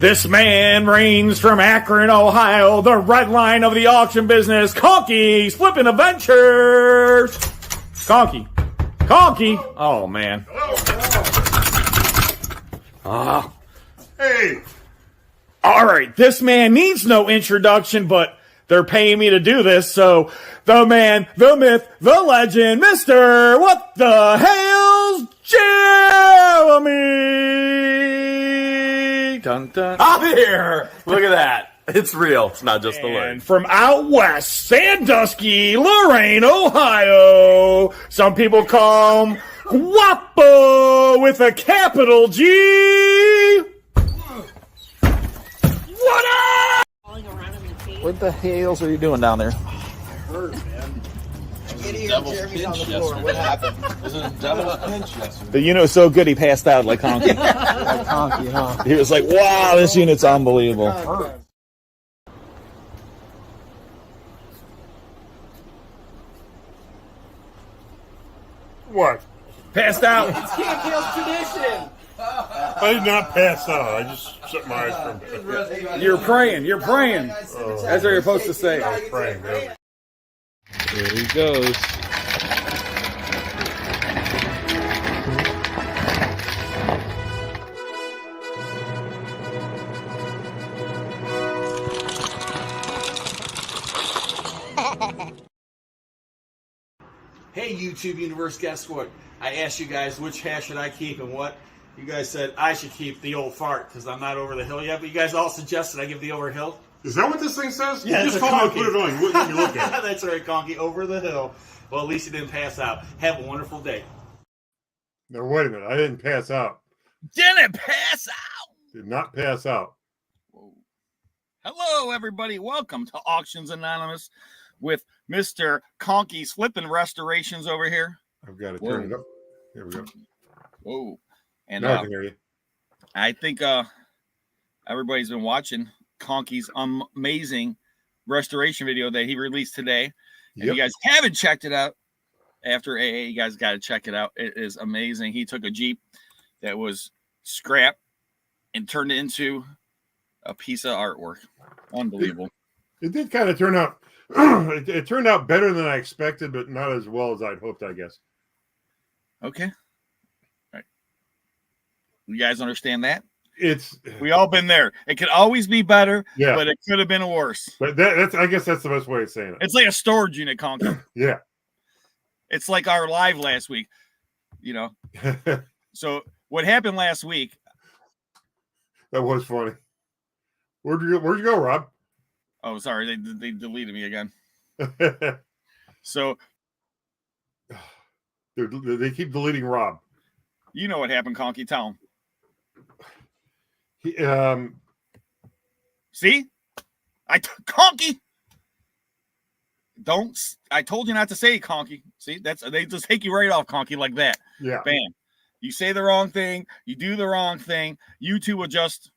This man reigns from Akron, Ohio, the red line of the auction business, Conky's Flippin' Adventures. Conky. Oh, man. Hey. All right, this man needs no introduction, but they're paying me to do this, so the man, the myth, the legend, Mr. What the Hales, Jeremy! Dun, dun. I'm here! Look at that. It's real. It's not just the word. And from out west, Sandusky, Lorain, Ohio, some people call him Guapo with a capital G. What up? What the Hales are you doing down there? Hurt, man. Devil's pinch yesterday. What happened? This is devil's pinch yesterday. The unit was so good he passed out like Conky. Like Conky, huh? He was like, wow, this unit's unbelievable. What? Passed out. It's Camp Hale's tradition! I did not pass out. I just shut my eyes for a minute. You're praying. You're praying. That's what you're supposed to say. I was praying, yeah. Here he goes. Hey YouTube universe, guess what? I asked you guys which hash should I keep and what. You guys said I should keep the old fart because I'm not over the hill yet, but you guys all suggested I give the over hill. Is that what this thing says? Yeah, you it's just a told me to Conky. put it on. You wouldn't let me look at it. That's right, Conky, over the hill. Well, at least you didn't pass out. Have a wonderful day. No, wait a minute. I didn't pass out. Didn't pass out. Did not pass out. Hello, everybody. Welcome to Auctions Anonymous with Mr. Conky's Flippin' Restorations over here. I've got to turn it up. There we go. Whoa. And Now I can hear you. I think everybody's been watching Conky's amazing restoration video that he released today. If you guys haven't checked it out after AA, you guys got to check it out. It is amazing. He took a Jeep that was scrap and turned it into a piece of artwork. Unbelievable. It did kind of turn out. It turned out better than I expected, but not as well as I'd hoped, I guess. Okay. All right. You guys understand that? We all been there. It could always be better, yeah, but it could have been worse. But that's I guess that's the best way of saying it. It's like a storage unit, Conky. Yeah. It's like our live last week, you know. So what happened last week? That was funny. Where'd you go, Rob? Oh, sorry, they deleted me again. So they keep deleting Rob. You know what happened, Conky? Tell him. See, Conky. Don't. I told you not to say Conky. See, they just take you right off, Conky, like that. Yeah. Bam. You say the wrong thing. You do the wrong thing. YouTube will just.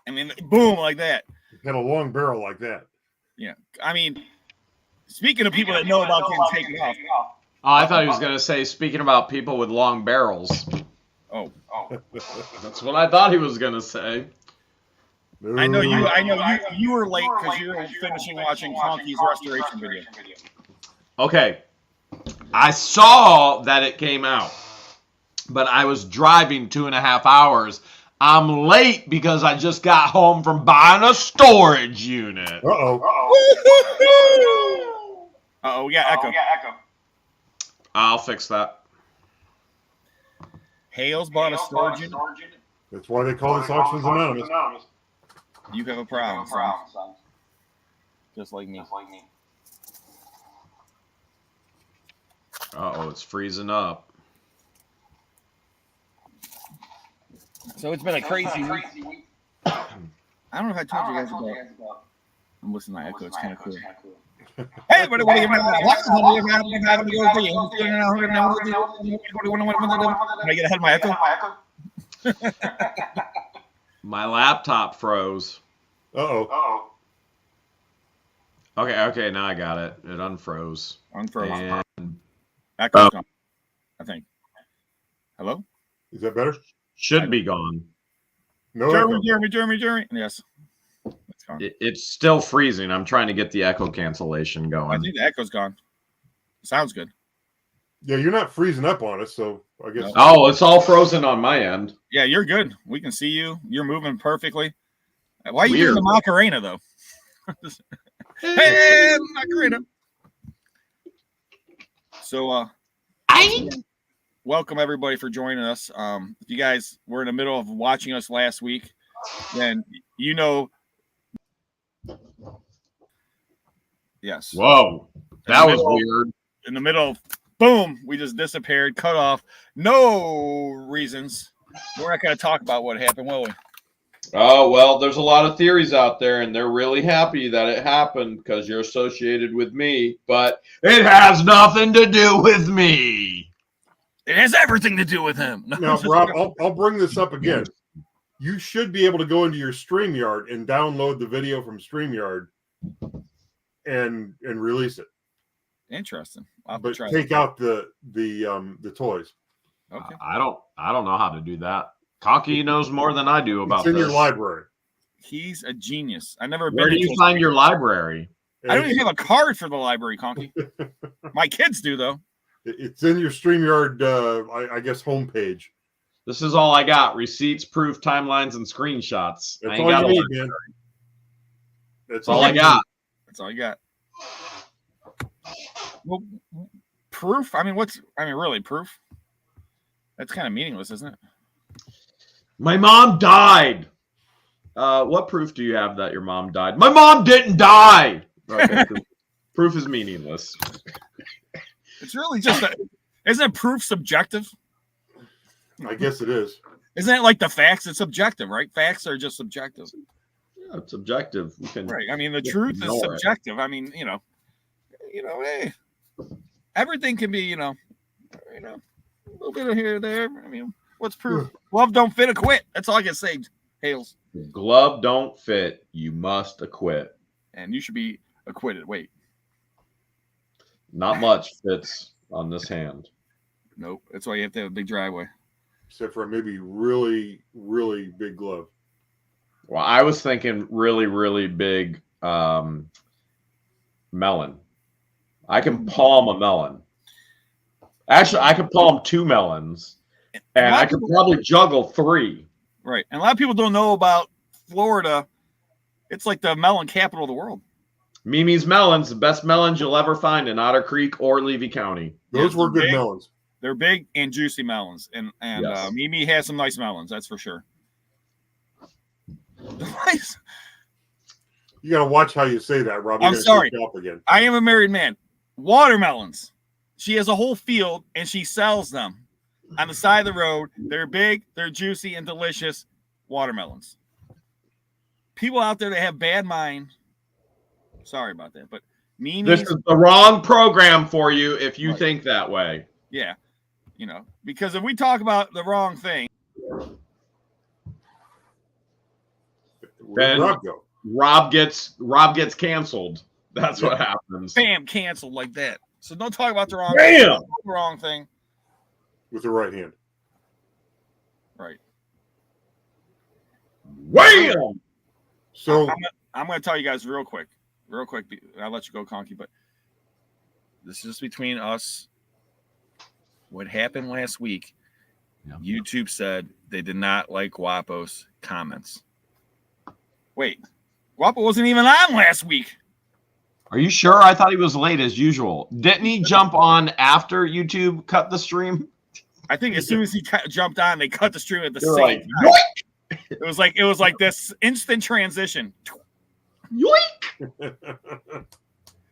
I mean, boom, like that. Had a long barrel like that. Yeah. I mean, speaking of people that know about getting taken off. Oh, I thought he was going to say, speaking about people with long barrels. Oh. That's what I thought he was going to say. I know you were late because you were finishing watching Conky's restoration video. Okay. I saw that it came out, but I was driving 2.5 hours. I'm late because I just got home from buying a storage unit. Uh-oh. Uh-oh, we got echo. I'll fix that. Hales bought a storage unit. That's why they call this Auctions Anonymous. You have a problem, son. Just like me. Uh-oh, it's freezing up. So it's been a crazy week. I don't know if I told you guys about. I'm listening to echo. It's kind of cool. Hey, everybody, what are you doing? Can I get ahead of my echo? My laptop froze. Uh-oh. Okay, now I got it. It unfroze. Unfroze. And Echo's gone, I think. Hello? Is that better? Should be gone. No Jeremy. echo. Yes. It's gone. It's still freezing. I'm trying to get the echo cancellation I going. think the echo's gone. Sounds good. Yeah, you're not freezing up on us, so I guess. No. Oh, it's all frozen on my end. Yeah, you're good. We can see you. You're moving perfectly. Why are you Weird. doing the Macarena, though? Hey, Macarena. So, welcome everybody for joining us. If you guys were in the middle of watching us last week, then you know. Yes. Whoa, that was weird. In the middle, boom, we just disappeared, cut off. No reasons. We're not going to talk about what happened, will we? Oh, well, there's a lot of theories out there, and they're really happy that it happened because you're associated with me, but it has nothing to do with me. It has everything to do with him. Now, Rob, I'll bring this up again. You should be able to go into your StreamYard and download the video from StreamYard and release it. Interesting. But take out the toys. Okay. I don't know how to do that. Conky knows more than I do about It's in this. your library. He's a genius. I never. Where do you find your library? I don't even have a card for the library, Conky. My kids do, though. It's in your StreamYard, I guess, homepage. This is all I got: receipts, proof, timelines, and screenshots. That's all you need, man. That's all I got. That's all you got. Well, proof? I mean, really, proof? That's kind of meaningless, isn't it? My mom died. What proof do you have that your mom died? My mom didn't die. Okay, proof is meaningless. It's really just isn't proof subjective? I guess it is. Isn't it like the facts? It's subjective, right? Facts are just subjective. Yeah, it's subjective. We can Right. I mean, the truth is subjective. I mean, hey, everything can be, a little bit of here or there. I mean, what's proof? Glove don't fit, acquit. That's all I can say, Hales. Glove don't fit. You must acquit. And you should be acquitted. Wait. Not much fits on this hand. Nope. That's why you have to have a big driveway. Except for maybe really, really big glove. Well, I was thinking really, really big melon. I can palm a melon. Actually, I could palm 2 melons. And I could probably juggle 3. Right. And a lot of people don't know about Florida. It's like the melon capital of the world. Mimi's Melons, the best melons you'll ever find in Otter Creek or Levy County. Those were good melons. They're big and juicy melons. And Yes. Mimi has some nice melons, that's for sure. You got to watch how you say that, Rob. I'm sorry. Again. I am a married man. Watermelons. She has a whole field and she sells them on the side of the road. They're big, they're juicy and delicious watermelons. People out there that have bad mind. Sorry about that, but Mimi's, this is the wrong program for you if you think that way. Yeah, because if we talk about the wrong thing, Where'd Rob go? Rob gets canceled. That's what happens. Bam, canceled like that. So don't talk about the wrong thing. With the right hand. Right. Wham! So I'm going to tell you guys real quick. I'll let you go, Conky, but this is just between us. What happened last week, YouTube said they did not like Guapo's comments. Wait, Guapo wasn't even on last week. Are you sure? I thought he was late as usual. Didn't he jump on after YouTube cut the stream? I think as soon as he jumped on, they cut the stream at the They're same like, time. It was like this instant transition. Yoink!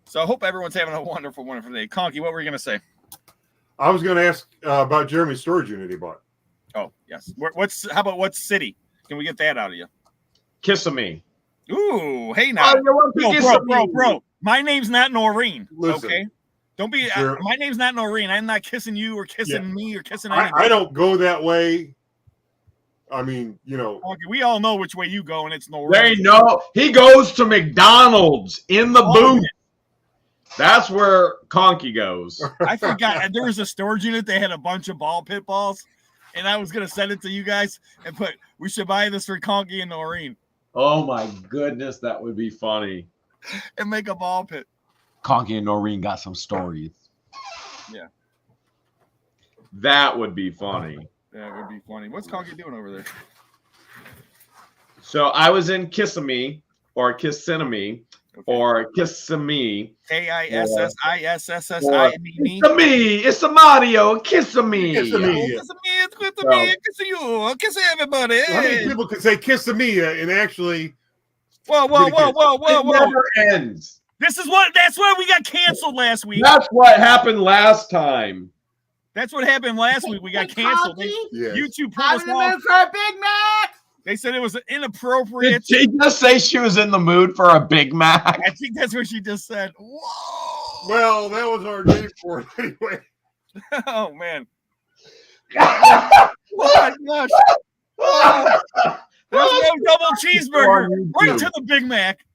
So I hope everyone's having a wonderful day. Conky, what were you going to say? I was going to ask about Jeremy's storage unit he bought. Oh, yes. How about what city? Can we get that out of you? Kissimmee. Ooh, hey now. Bro. My name's not Noreen. Listen, okay? Don't be my name's not Noreen. I'm not kissing you or kissing me or kissing anybody. I don't go that way. I mean, Okay, we all know which way you go, and it's Noreen. They know he goes to McDonald's in the booth. That's where Conky goes. I forgot there was a storage unit that had a bunch of ball pit balls. and I was gonna send it to you guys and put, we should buy this for Conky and Noreen. Oh my goodness, that would be funny. And make a ball pit. Conky and Noreen got some stories. Yeah. That would be funny. That would be funny. What's Conky doing over there? So I was in Kissimmee or Kissimmee or Kissimmee. K-I-S-S-I-S-S-S-I-M-E. It's a Mario. Kissimmee. Kissimmee. Kiss me, it's good to me, kiss you, kiss everybody. How many people could say kiss to me and actually? Whoa. It never ends. That's why we got canceled last week. That's what happened last time. That's what happened last week. We got canceled. Yes. YouTube put us off. for a Big Mac. They said it was inappropriate. Did she just say she was in the mood for a Big Mac? I think that's what she just said. Whoa. Well, that was our name for it anyway. Oh, man. Oh, my gosh. Oh. There's no double cheeseburger. Right to the Big Mac.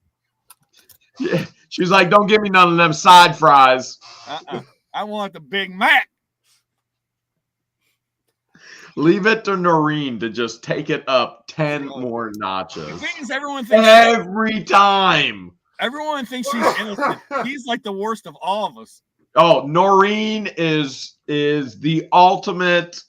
Yeah. She's like, don't give me none of them side fries. I want the Big Mac. Leave it to Noreen to just take it up 10 more notches. The thing is, everyone thinks she's innocent. He's like the worst of all of us. Oh, Noreen is the ultimate.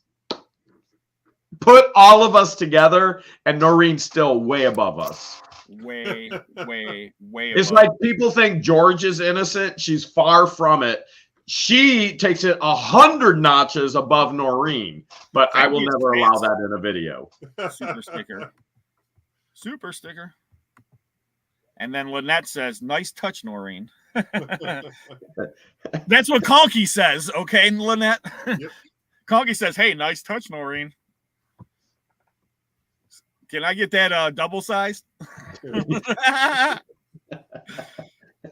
Put all of us together, and Noreen's still way above us. Way It's above. like people think George is innocent. She's far from it. She takes it 100 notches above Noreen, but I will never allow that in a video. Super sticker. And then Lynette says, nice touch, Noreen. That's what Conky says, okay, Lynette? Yep. Conky says, hey, nice touch, Noreen. Can I get that double sized? I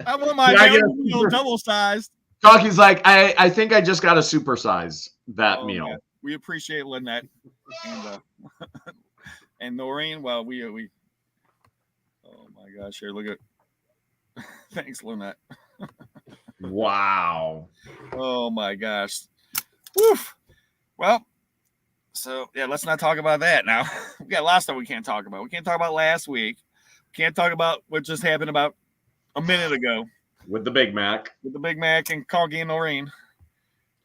want my meal double sized. Conky's like, I think I just got to supersize that meal. Man. We appreciate Lynette and and Noreen. Well, we oh my gosh, here, look at thanks, Lynette. Wow. Oh my gosh. Woof. Well, so yeah, let's not talk about that now. We got lots of stuff we can't talk about. We can't talk about last week. We can't talk about what just happened about a minute ago. With the Big Mac. With the Big Mac and Conky and Noreen.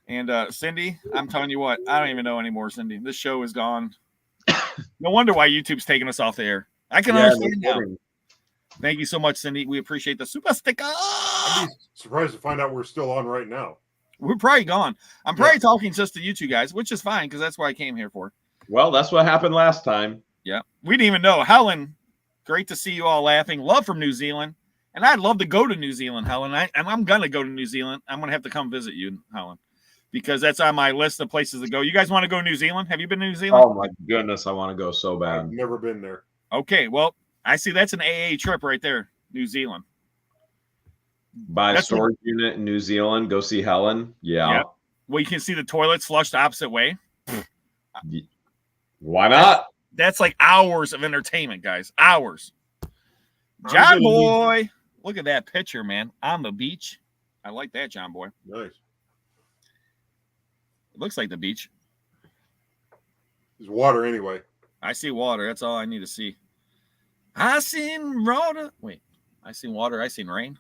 And Cindy, I'm telling you what, I don't even know anymore, Cindy. This show is gone. No wonder why YouTube's taking us off the air. I can understand now. Thank you so much, Cindy. We appreciate the super sticker. I'd be surprised to find out we're still on right now. We're probably gone. I'm probably talking just to you two guys, which is fine because that's what I came here for. Well, that's what happened last time. Yeah. We didn't even know. Helen, great to see you all laughing. Love from New Zealand. And I'd love to go to New Zealand, Helen. I'm going to go to New Zealand. I'm going to have to come visit you, Helen, because that's on my list of places to go. You guys want to go to New Zealand? Have you been to New Zealand? Oh, my goodness. I want to go so bad. I've never been there. Okay. Well, I see that's an AA trip right there, New Zealand. Buy a storage unit in New Zealand. Go see Helen. Yeah. Yep. Well, you can see the toilets flushed the opposite way. Why not? That's like hours of entertainment, guys. Hours. John Boy. Look at that picture, man. On the beach. I like that, John Boy. Nice. It looks like the beach. There's water anyway. I see water. That's all I need to see. I seen water. Wait. I seen water. I seen rain.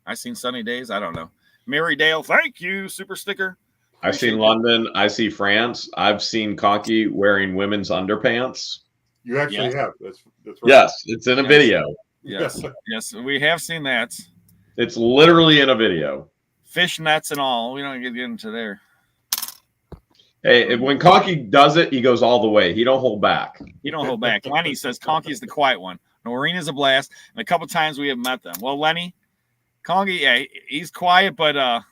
I seen sunny days. I don't know. Mary Dale, thank you. Super sticker. I've seen London. I see France. I've seen Conky wearing women's underpants. You actually have. That's right. Yes, it's in a video. Yes, we have seen that. It's literally in a video. Fish nets and all. We don't get into there. Hey, when Conky does it, he goes all the way. He don't hold back. He don't hold back. Lenny says Conky's the quiet one. Noreen is a blast, and a couple times we have met them. Well, Lenny, Conky, yeah, he's quiet, but I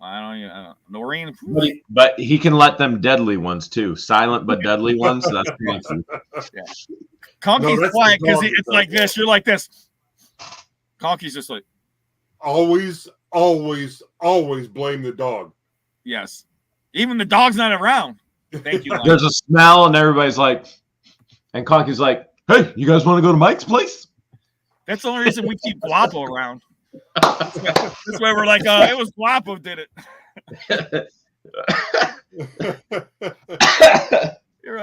don't know. Noreen, but he can let them deadly ones too. Silent but deadly ones. That's fancy. Yeah. Conky's quiet because it's like this. You're like this. Conky's just like always blame the dog. Yes, even the dog's not around. Thank you. Lenny. There's a smell, and everybody's like, and Conky's like, "Hey, you guys want to go to Mike's place?" That's the only reason we keep Guapo around. That's why we're like, it was Guapo did it. You're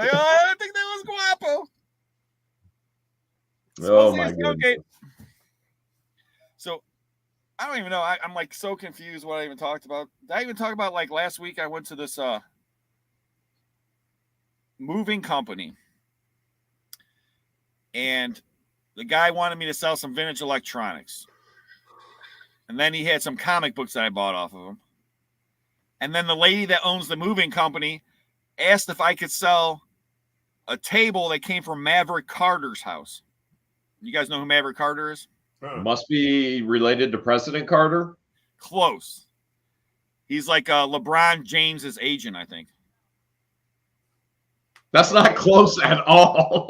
I'm like so confused what I even talked about. Did I even talk about like last week I went to this moving company and the guy wanted me to sell some vintage electronics. And then he had some comic books that I bought off of him. And then the lady that owns the moving company asked if I could sell a table that came from Maverick Carter's house. You guys know who Maverick Carter is? Must be related to President Carter. Close. He's like LeBron James's agent, I think. That's not close at all.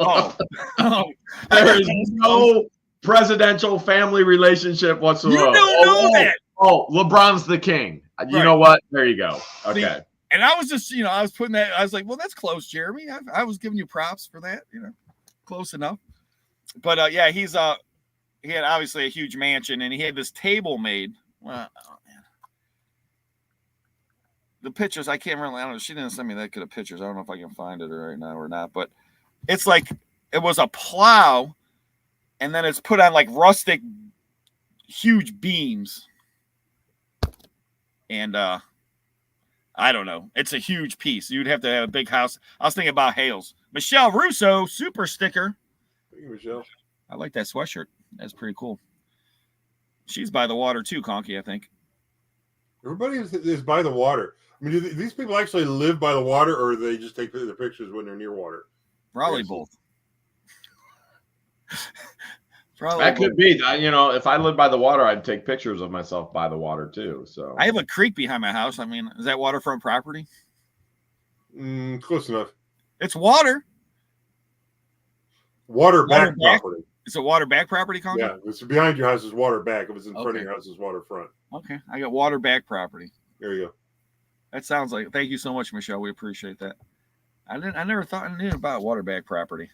Oh. There is no presidential family relationship whatsoever. You don't know that. Oh, LeBron's the king. You Right. know what? There you go. Okay. See, and I was just, I was putting that, I was like, well, that's close, Jeremy. I was giving you props for that, close enough. But yeah, he had obviously a huge mansion and he had this table made. Well, oh, man. The pictures, I can't really, I don't know. She didn't send me that good of pictures. I don't know if I can find it right now or not, but it's like, it was a plow and then it's put on like rustic, huge beams. And I don't know. It's a huge piece. You'd have to have a big house. I was thinking about Hales. Michelle Russo, super sticker. Thank you, Michelle. I like that sweatshirt. That's pretty cool. She's by the water too, Conky, I think. Everybody is by the water. I mean, do these people actually live by the water, or they just take the pictures when they're near water? Probably Yes. both. Probably That both. could be. If I lived by the water, I'd take pictures of myself by the water too. So I have a creek behind my house. I mean, is that waterfront property? Close enough. It's water. Water back Water back? property. It's a water back property, Conky? Yeah, if it's behind your house is water back. If it's in front of Okay. your house is waterfront. Okay. I got water back property. There you go. That sounds like, thank you so much, Michelle. We appreciate that. I never thought I knew about water back property.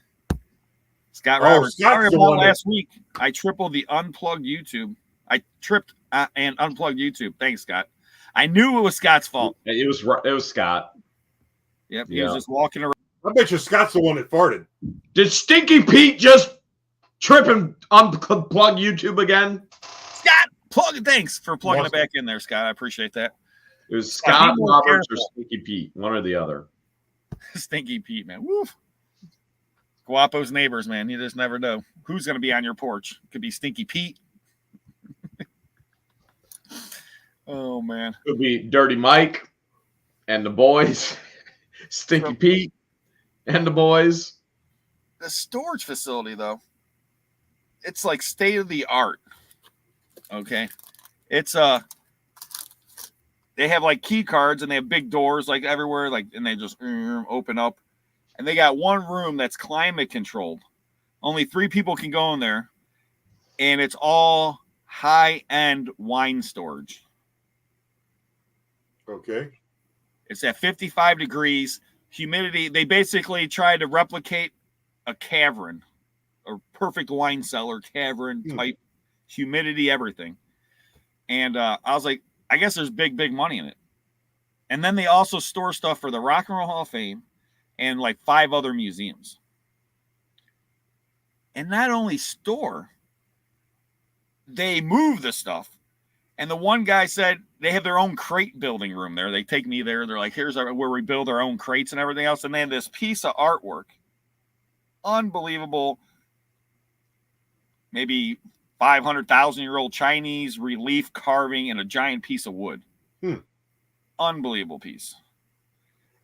Scott Roberts. Scott's Sorry the about one last week. I tripled the unplugged YouTube. I tripped and unplugged YouTube. Thanks, Scott. I knew it was Scott's fault. it was Scott. Yep. He was just walking around. I bet you Scott's the one that farted. Did Stinky Pete just trip and unplug YouTube again? Scott, plug it. Thanks for plugging Awesome. it back in there, Scott. I appreciate that. It was Scott, Scott be more Roberts or careful. Stinky Pete, one or the other. Stinky Pete, man. Woof. Guapo's neighbors, man. You just never know who's going to be on your porch. Could be Stinky Pete. Oh, man. Could be Dirty Mike and the boys, Stinky Pete and the boys. The storage facility, though, it's like state of the art. Okay. It's they have like key cards and they have big doors like everywhere, like, and they just open up. And they got one room that's climate controlled. Only 3 people can go in there. And it's all high-end wine storage. Okay. It's at 55 degrees. Humidity, they basically try to replicate a cavern. A perfect wine cellar, cavern type. Humidity, everything. And I was like, I guess there's big money in it. And then they also store stuff for the Rock and Roll Hall of Fame and like 5 other museums. And not only store, they move the stuff. And the one guy said they have their own crate building room there. They take me there. They're like, here's where we build our own crates and everything else. And they have this piece of artwork. Unbelievable. Maybe 500,000-year-old Chinese relief carving and a giant piece of wood. Unbelievable piece.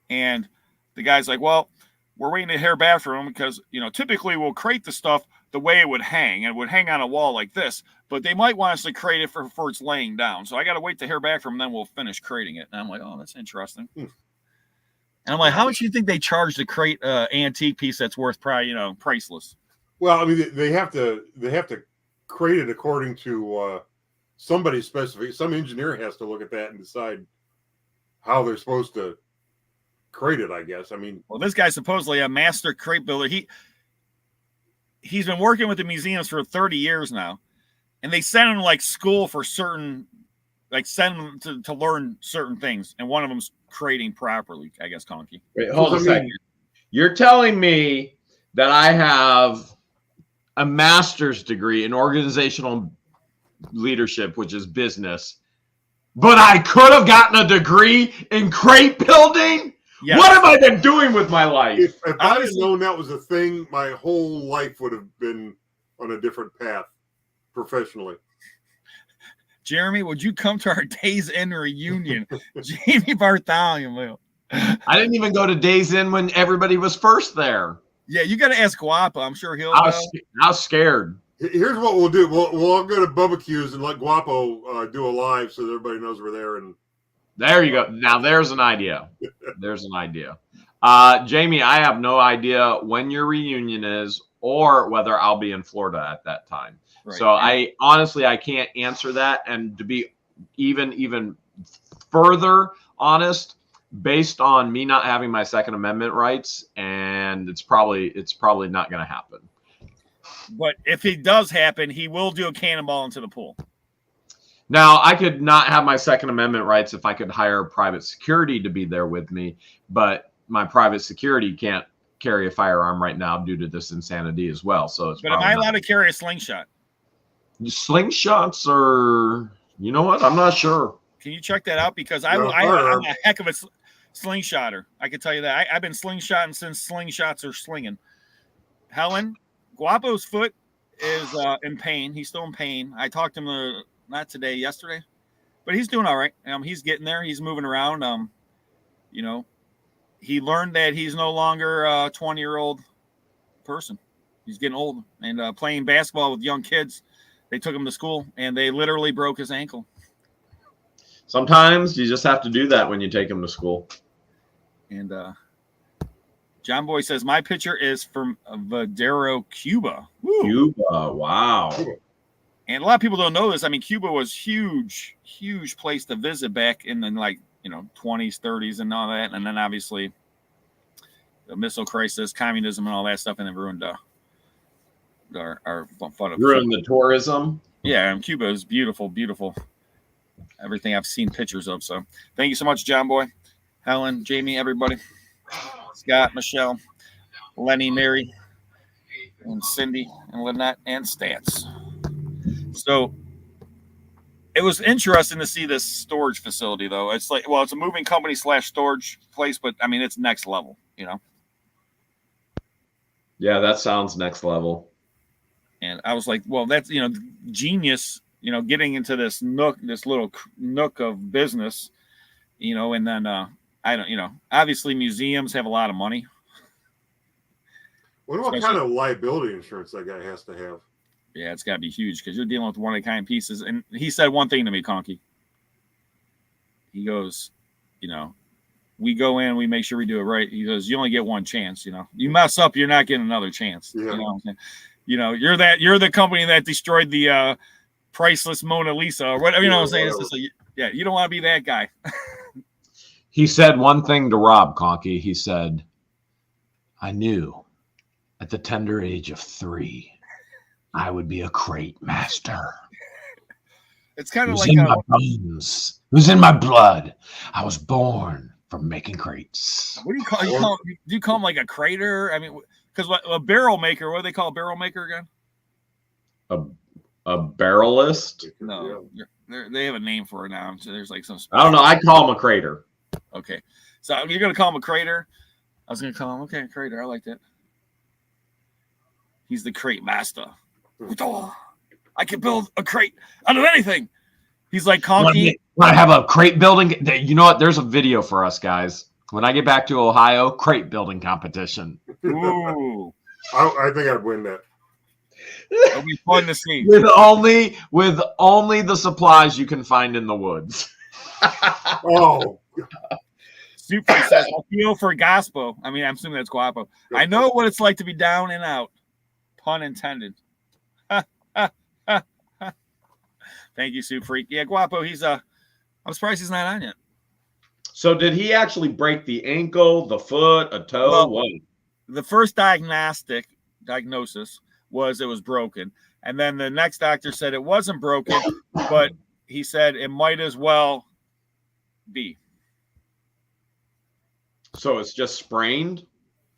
And the guy's like, well, we're waiting to hear back from him because, typically we'll crate the stuff the way it would hang. And it would hang on a wall like this. But they might want us to crate it for it's laying down. So I got to wait to hear back from them. Then we'll finish crating it. And I'm like, oh, that's interesting. And I'm like, how much do you think they charge to crate an antique piece that's worth probably, priceless? Well, I mean, they have to crate it according to somebody's specific. Some engineer has to look at that and decide how they're supposed to crate it, I guess. I mean, well, this guy's supposedly a master crate builder. He's been working with the museums for 30 years now, and they send him like school for certain, like send him to learn certain things, and one of them's crating properly, I guess, Conky. Wait, hold a second. You're telling me that I have a master's degree in organizational leadership, which is business, but I could have gotten a degree in crate building? Yes. What have I been doing with my life? If I had known that was a thing, my whole life would have been on a different path professionally. Jeremy, would you come to our Days Inn reunion? Jamie Bartholomew. I didn't even go to Days Inn when everybody was first there. Yeah, you got to ask Guapo. I'm sure he'll I know. was scared. Here's what we'll do. We'll all go to Bubba and let Guapo do a live so that everybody knows we're there. And There you go. Now there's an idea. There's an idea. Jamie, I have no idea when your reunion is or whether I'll be in Florida at that time. Right. So I honestly can't answer that. And to be even further honest, based on me not having my Second Amendment rights, and it's probably not going to happen. But if it does happen, he will do a cannonball into the pool. Now, I could not have my Second Amendment rights if I could hire private security to be there with me, but my private security can't carry a firearm right now due to this insanity as well. So it's. But am I allowed to carry a slingshot? Slingshots are, you know what? I'm not sure. Can you check that out? Because I'm a heck of a slingshotter. I can tell you that. I've been slingshotting since slingshots are slinging. Helen, Guapo's foot is in pain. He's still in pain. I talked to him not today, yesterday, but he's doing all right. He's getting there. He's moving around. You know, he learned that he's no longer a 20-year-old person. He's getting old and playing basketball with young kids. They took him to school and they literally broke his ankle. Sometimes you just have to do that when you take him to school. And John Boy says, my picture is from Vadero, Cuba. Woo. Cuba, wow. And a lot of people don't know this. I mean, Cuba was huge place to visit back in the 20s, 30s and all that. And then obviously the missile crisis, communism and all that stuff, and then ruined our fun of ruined the tourism. Yeah, and Cuba is beautiful, beautiful. Everything I've seen pictures of. So thank you so much, John Boy, Helen, Jamie, everybody. Scott, Michelle, Lenny, Mary, and Cindy, and Lynette, and Stance. So it was interesting to see this storage facility, though. It's like, well, it's a moving company / storage place, but I mean, it's next level, you know? Yeah, that sounds next level. And I was like, well, that's, genius, getting into this little nook of business, and then I don't, obviously museums have a lot of money. What kind of liability insurance that guy has to have? Yeah, it's got to be huge because you're dealing with one of the kind pieces. And he said one thing to me, Conky. He goes, we go in, we make sure we do it right. He goes, you only get one chance. You mess up, you're not getting another chance. Yeah. You know what I'm saying? You're the company that destroyed the priceless Mona Lisa or whatever. You know what I'm saying? It's just like, yeah, you don't want to be that guy. He said one thing to Rob, Conky. He said, I knew at the tender age of 3, I would be a crate master. It's kind of it like in my bones. It was in my blood. I was born from making crates. What do you call? Do you call him like a crater? I mean, because a barrel maker. What do they call a barrel maker again? A barrelist? No, they have a name for it now. So there's like some. I don't know. I call him a crater. Okay, so you're gonna call him a crater. I was gonna call him a crater. I like that. He's the crate master. I can build a crate out of anything. He's like Conky. Want to have a crate building? You know what? There's a video for us, guys. When I get back to Ohio, crate building competition. Ooh. I think I'd win that. It'll be fun to see. With only the supplies you can find in the woods. Oh. Super says, I feel for Guapo. I mean, I'm assuming that's Guapo. I know what it's like to be down and out. Pun intended. Thank you, Soup Freak. Yeah, Guapo, I'm surprised he's not on yet. So did he actually break the ankle, the foot, a toe? Well, what? The first diagnosis was it was broken. And then the next doctor said it wasn't broken, but he said it might as well be. So it's just sprained?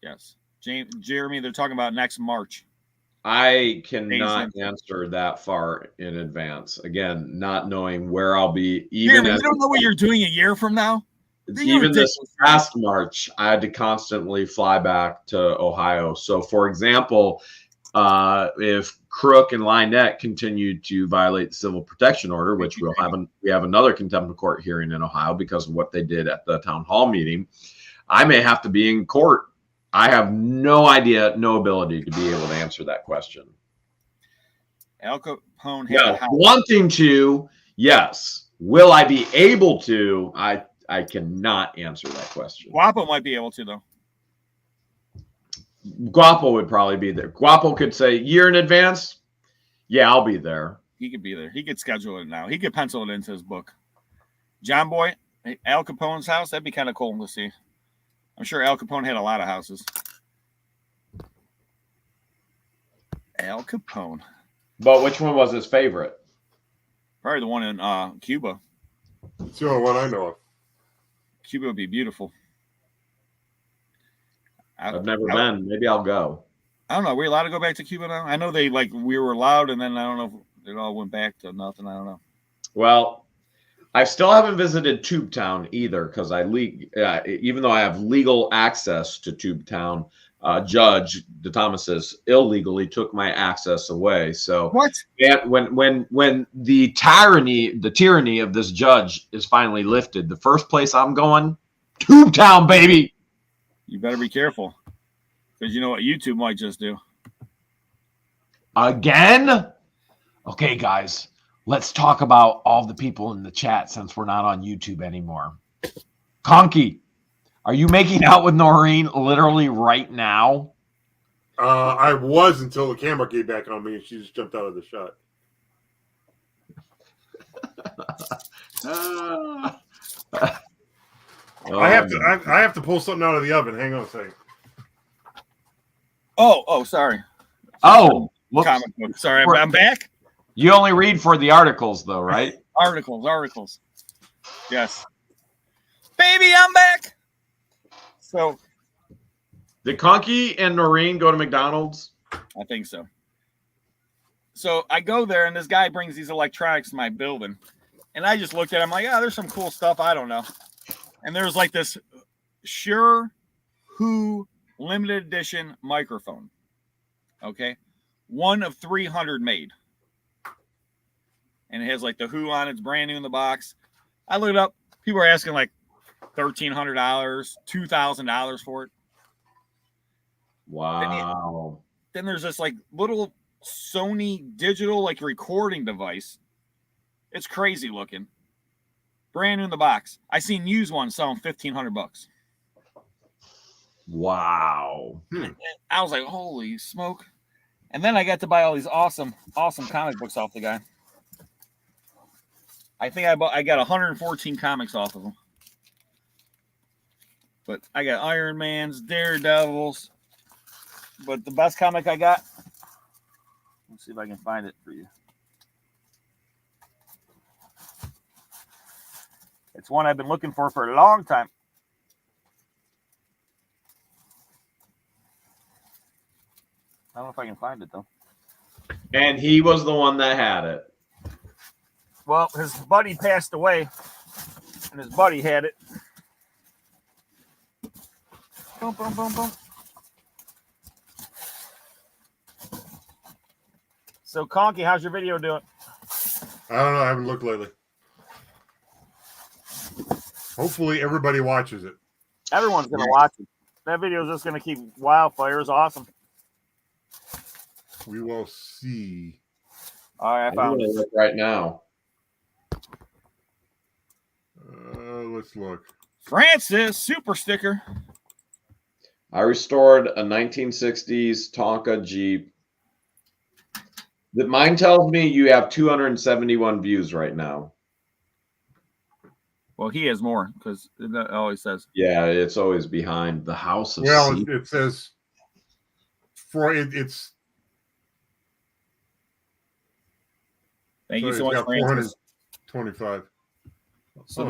Yes. Jeremy, they're talking about next March. I cannot answer that far in advance. Again, not knowing where I'll be. Even you don't know what you're doing a year from now. Even this past March, I had to constantly fly back to Ohio. So, for example, if Crook and Lynette continue to violate the civil protection order, which we have another contempt of court hearing in Ohio because of what they did at the town hall meeting, I may have to be in court. I have no idea, no ability to be able to answer that question. Al Capone had a house. Wanting to, yes. Will I be able to? I cannot answer that question. Guapo might be able to, though. Guapo would probably be there. Guapo could say year in advance. Yeah, I'll be there. He could be there. He could schedule it now. He could pencil it into his book. John Boy, Al Capone's house, that'd be kind of cool to see. I'm sure Al Capone had a lot of houses. Al Capone. But which one was his favorite? Probably the one in Cuba. It's the only one I know of. Cuba would be beautiful. I've never been. Maybe I'll go. I don't know. Are we allowed to go back to Cuba now? I know we were allowed, and then I don't know if it all went back to nothing. I don't know. Well, I still haven't visited Tubetown either because even though I have legal access to Tubetown, Judge DeThomasis illegally took my access away. So what? When the tyranny of this judge is finally lifted, the first place I'm going, Tubetown, baby. You better be careful because you know what YouTube might just do. Again? Okay, guys. Let's talk about all the people in the chat since we're not on YouTube anymore. Conky, are you making out with Noreen literally right now? I was until the camera gave back on me and she just jumped out of the shot. I have to pull something out of the oven. Hang on a second. Oh, sorry. Oh, comic book. Sorry, I'm back. You only read for the articles, though, right? Articles. Yes. Baby, I'm back. So, did Conky and Noreen go to McDonald's? I think so. So I go there, and this guy brings these electronics to my building. And I just looked at him like, there's some cool stuff. I don't know. And there's like this Shure Who limited edition microphone. Okay. One of 300 made. And it has like the Who on it. It's brand new in the box. I looked it up. People are asking like $1,300, $2,000 for it. Wow. Then there's this like little Sony digital like recording device. It's crazy looking. Brand new in the box. I seen used one selling $1,500. Wow. I was like, holy smoke. And then I got to buy all these awesome comic books off the guy. I think I got 114 comics off of him. But I got Iron Man's, Daredevils. But the best comic I got, let's see if I can find it for you. It's one I've been looking for a long time. I don't know if I can find it, though. And he was the one that had it. Well, his buddy passed away, and his buddy had it. Boom, boom, boom, boom. So, Conky, how's your video doing? I don't know. I haven't looked lately. Hopefully, everybody watches it. Everyone's going to watch it. That video is just going to keep wildfire. It's awesome. We will see. All right, I found it right now. Let's look. Francis super sticker. I restored a 1960s Tonka Jeep. Mine tells me you have 271 views right now. Well, he has more because it always says. Yeah, it's always behind the house. It says it's. Thank you so much, Francis. 425. So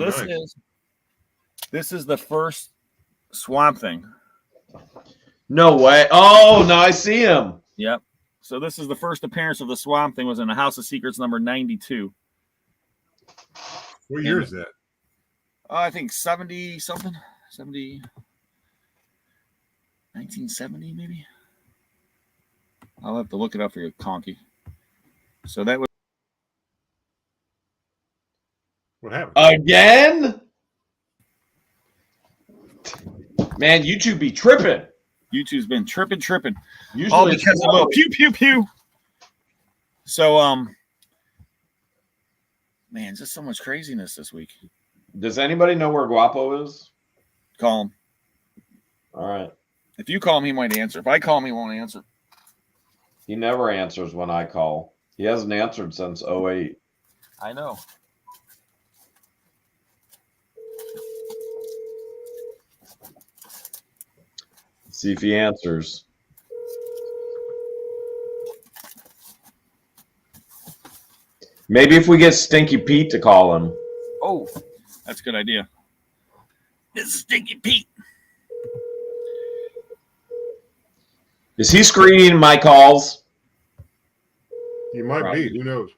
this is the first Swamp Thing. No way. Oh, now I see him. Yep. So this is the first appearance of the Swamp Thing. Was in the House of Secrets number 92. What year is that? I think 70 something. 70. 1970 maybe. I'll have to look it up for you, Conky. So that was. What happened? Again? Man, YouTube be tripping. YouTube's been tripping. Usually All because of a little pew pew pew. So man, just so much craziness this week. Does anybody know where Guapo is? Call him. All right. If you call him, he might answer. If I call him, he won't answer. He never answers when I call. He hasn't answered since 08. I know. See if he answers. Maybe if we get Stinky Pete to call him. Oh, that's a good idea. This is Stinky Pete. Is he screening my calls? You might be. Who knows?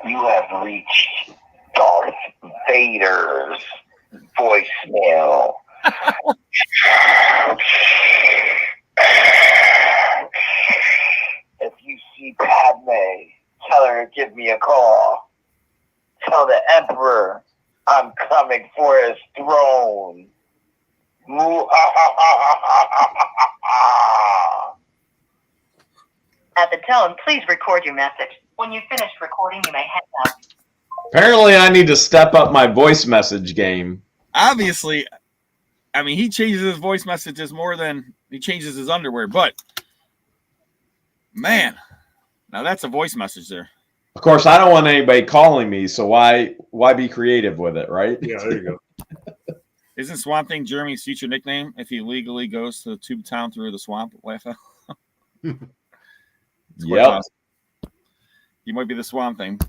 You have reached Darth Vader's voicemail. If you see Padme, tell her to give me a call. Tell the Emperor I'm coming for his throne. At the tone, please record your message. When you've finished recording, you may hang up. Apparently, I need to step up my voice message game. Obviously, I mean, he changes his voice messages more than he changes his underwear. But, man, now that's a voice message there. Of course, I don't want anybody calling me, so why be creative with it, right? Yeah, there you go. Isn't Swamp Thing Jeremy's future nickname if he legally goes to the Tube Town through the swamp? Laugh out. Yep. He might be the Swamp Thing.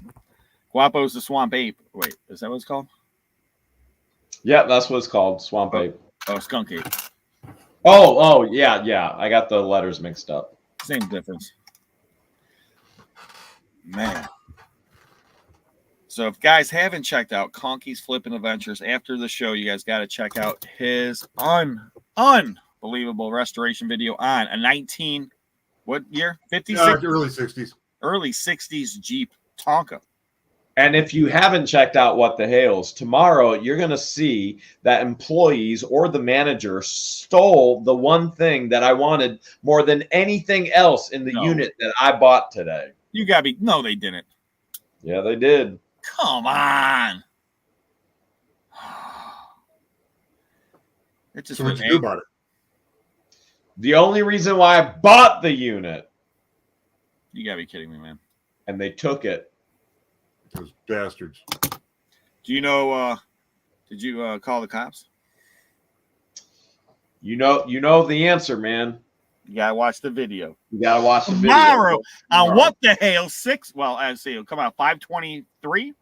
Guapo's the Swamp Ape. Wait, is that what it's called? Yeah, that's what it's called, Swamp Ape. Oh, Skunk Ape. Oh, yeah. I got the letters mixed up. Same difference. Man. So if guys haven't checked out Conky's Flippin' Adventures after the show, you guys got to check out his unbelievable restoration video on a what year? 56? Early 60s. Early 60s Jeep Tonka. And if you haven't checked out What the Hales, tomorrow you're going to see that employees or the manager stole the one thing that I wanted more than anything else in the unit that I bought today. You got to be. No, they didn't. Yeah, they did. Come on. It's just So what you do about it? The only reason why I bought the unit. You got to be kidding me, man. And they took it. Those bastards. Do you know, did you call the cops? You know the answer, man. You got to watch the video. You got to watch the video. Tomorrow on What the Hale 6. Well, I see it'll come out 5/23.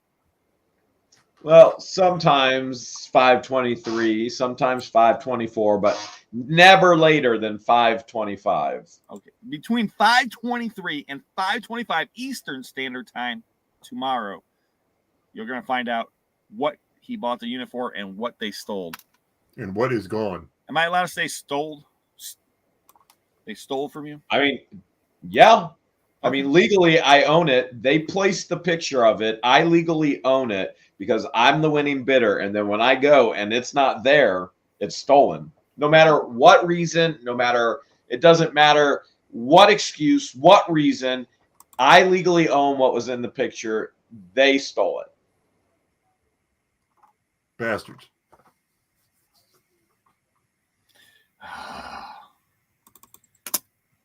Well, sometimes 5/23, sometimes 5/24, but never later than 5/25. Okay. Between 5/23 and 5/25 Eastern Standard Time tomorrow, you're going to find out what he bought the unit for and what they stole. And what is gone? Am I allowed to say stole? They stole from you? I mean, yeah. I mean, legally, I own it. They placed the picture of it. I legally own it because I'm the winning bidder. And then when I go and it's not there, it's stolen. No matter what reason, it doesn't matter what excuse, what reason, I legally own what was in the picture. They stole it. Bastards.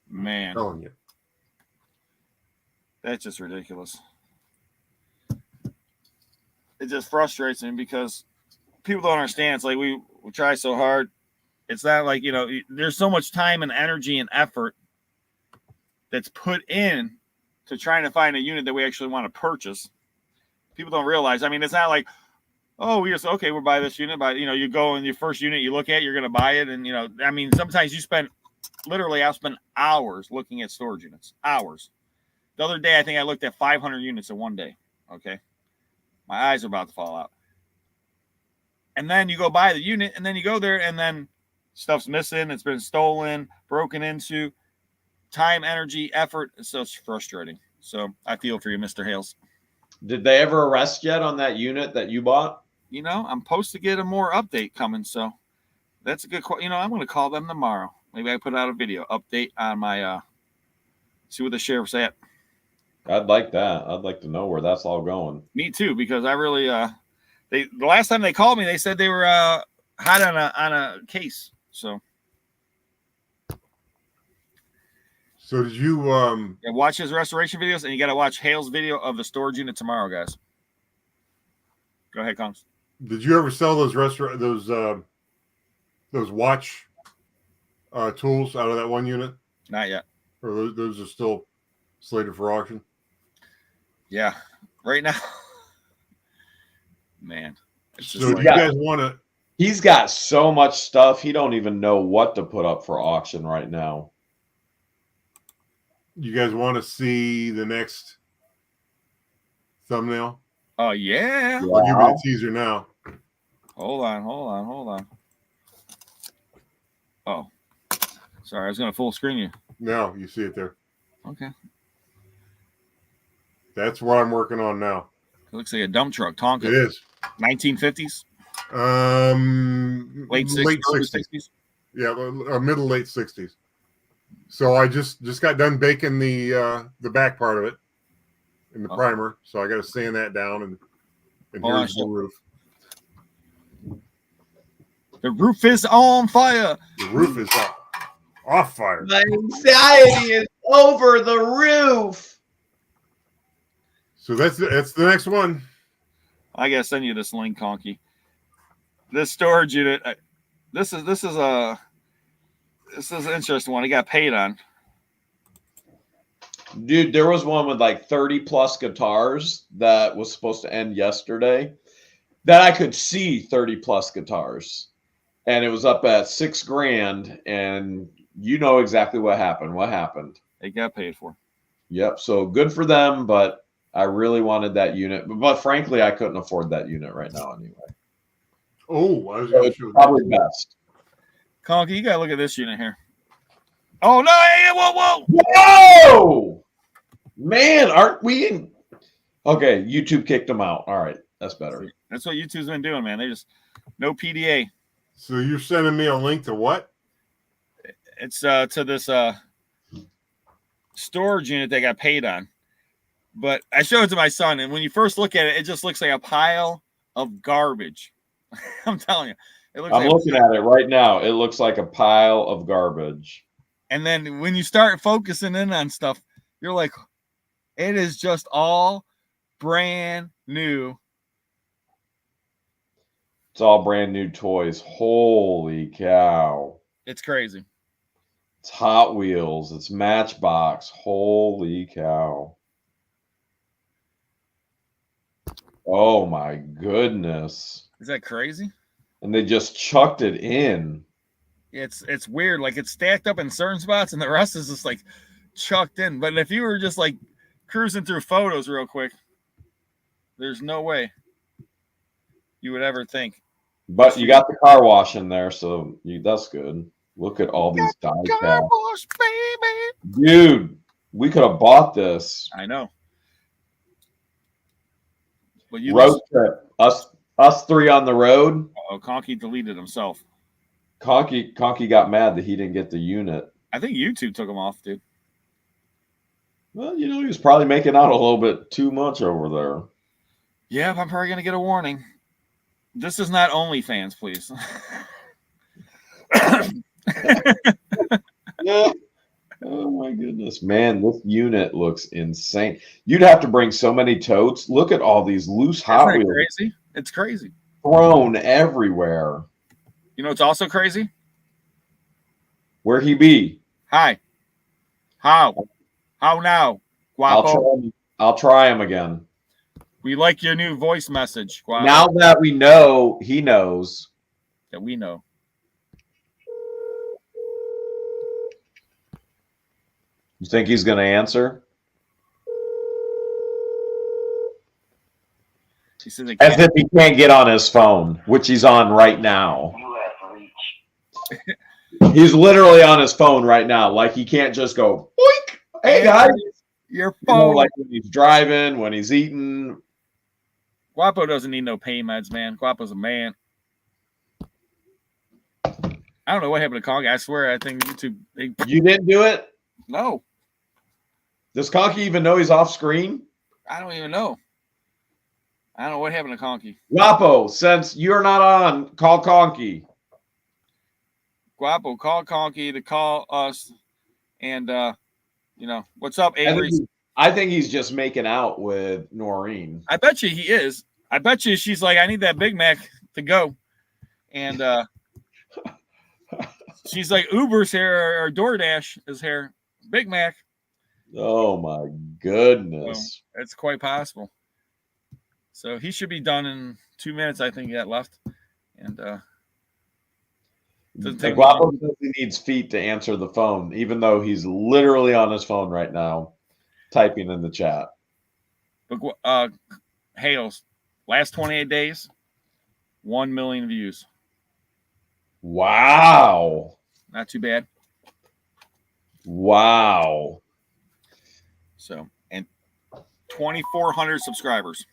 Man. I'm telling you. That's just ridiculous. It just frustrates me because people don't understand. It's like we try so hard. It's not like, there's so much time and energy and effort that's put in to trying to find a unit that we actually want to purchase. People don't realize. I mean, it's not like, oh, yes, okay, we'll buy this unit. But you go in your first unit, you look at, you're going to buy it, and I mean, sometimes you spend literally, I'll spend hours looking at storage units. Hours. The other day, I think I looked at 500 units in one day. Okay, my eyes are about to fall out. And then you go buy the unit, and then you go there, and then stuff's missing. It's been stolen, broken into. Time, energy, effort. It's so frustrating. So I feel for you, Mr. Hales. Did they ever arrest yet on that unit that you bought? I'm supposed to get a more update coming, so that's a good question. I'm going to call them tomorrow. Maybe I put out a video update on my see what the sheriff's at. I'd like that. I'd like to know where that's all going. Me too, because I really the last time they called me, they said they were hot on a case. So did you watch his restoration videos, and you got to watch Hale's video of the storage unit tomorrow, guys. Go ahead, Conks. Did you ever sell those watch tools out of that one unit? Not yet. Or those are still slated for auction? Yeah, right now, man. So do you guys want to? He's got so much stuff. He don't even know what to put up for auction right now. You guys want to see the next thumbnail? Oh, yeah. I'll give you a teaser now. Hold on. Oh, sorry. I was going to full screen you. No, you see it there. Okay. That's what I'm working on now. It looks like a dump truck. Tonka. It is. 1950s? Late 60s. Yeah, middle late 60s. So I just got done baking the back part of it in the primer. So I got to sand that down, and here's the roof. The roof is on fire. The roof is off fire. My anxiety is over the roof. So that's the next one. I gotta send you this link, Conky. This storage unit. This is an interesting one. He got paid on. Dude, there was one with like 30 plus guitars that was supposed to end yesterday. That I could see 30 plus guitars, and it was up at $6,000. And you know exactly what happened. What happened? They got paid for. Yep. So good for them, but I really wanted that unit. But frankly, I couldn't afford that unit right now anyway. Oh, I was going to show probably best. Conky, you gotta look at this unit here. Oh no! Hey, whoa! Whoa! Man, aren't we in? Okay, YouTube kicked them out. All right, that's better. That's what YouTube's been doing, man. They just no PDA. So you're sending me a link to what? It's to this storage unit they got paid on. But I showed it to my son, and when you first look at it, it just looks like a pile of garbage. I'm telling you. I'm looking at it right now. It looks like a pile of garbage. And then when you start focusing in on stuff, you're like, it is just all brand new. It's all brand new toys. Holy cow. It's crazy. It's Hot Wheels. It's Matchbox. Holy cow. Oh my goodness. Is that crazy? And they just chucked it in. It's weird. Like it's stacked up in certain spots and the rest is just like chucked in. But if you were just like cruising through photos real quick, there's no way you would ever think. But you got the car wash in there, so that's good. Look at all these die car wash, baby. Dude, we could have bought this. I know. But you road trip. Us three on the road. Oh, Conky deleted himself. Conky got mad that he didn't get the unit. I think YouTube took him off, dude. Well, he was probably making out a little bit too much over there. Yeah, I'm probably gonna get a warning. This is not OnlyFans, please. Yeah. Oh my goodness, man! This unit looks insane. You'd have to bring so many totes. Look at all these loose Hot Wheels. Crazy. It's crazy. Thrown everywhere. You know what's also crazy? Where he be? Hi. How now? Guapo. I'll try him again. We like your new voice message, Guapo, Now that we know he knows. that we know. You think he's going to answer? He says it As can't. if he can't get on his phone, which he's on right now. You have reached. He's literally on his phone right now. Like he can't just go, boink. Hey, guys. Your You know, phone. like when he's driving, when he's eating. Guapo doesn't need no pain meds, man. Guapo's a man. I don't know what happened to Conky. I swear, I think YouTube. You didn't do it? No, Does Conky even know he's off screen? I don't even know. I don't know what happened to Conky. Guapo, since you're not on, call Conky. Guapo, call Conky to call us. And, you know, what's up, Avery? I think he's just making out with Noreen. I bet you he is. I bet you she's like, I need that Big Mac to go. And she's like, Uber's here or DoorDash is here. Big Mac. Oh, my goodness. Well, it's quite possible. So he should be done in 2 minutes, I think, he got left. And doesn't take Guapo long. says he needs feet to answer the phone, even though he's literally on his phone right now, typing in the chat. But Hales, last 28 days, 1 million views. Wow. Not too bad. Wow. So, and 2,400 subscribers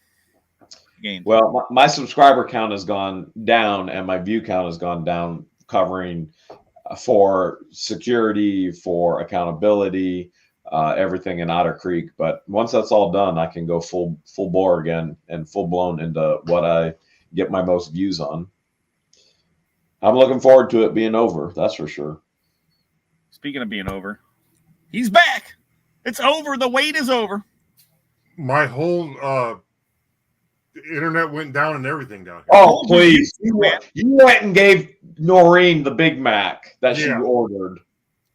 gained. Well, my subscriber count has gone down and my view count has gone down, covering for security, for accountability, everything in Otter Creek. But once that's all done, I can go full bore again and full blown into what I get my most views on. I'm looking forward to it being over. That's for sure. Speaking of being over, he's back. It's over. The wait is over. My whole internet went down and everything down here. Oh, please. You went and gave Noreen the Big Mac that she ordered.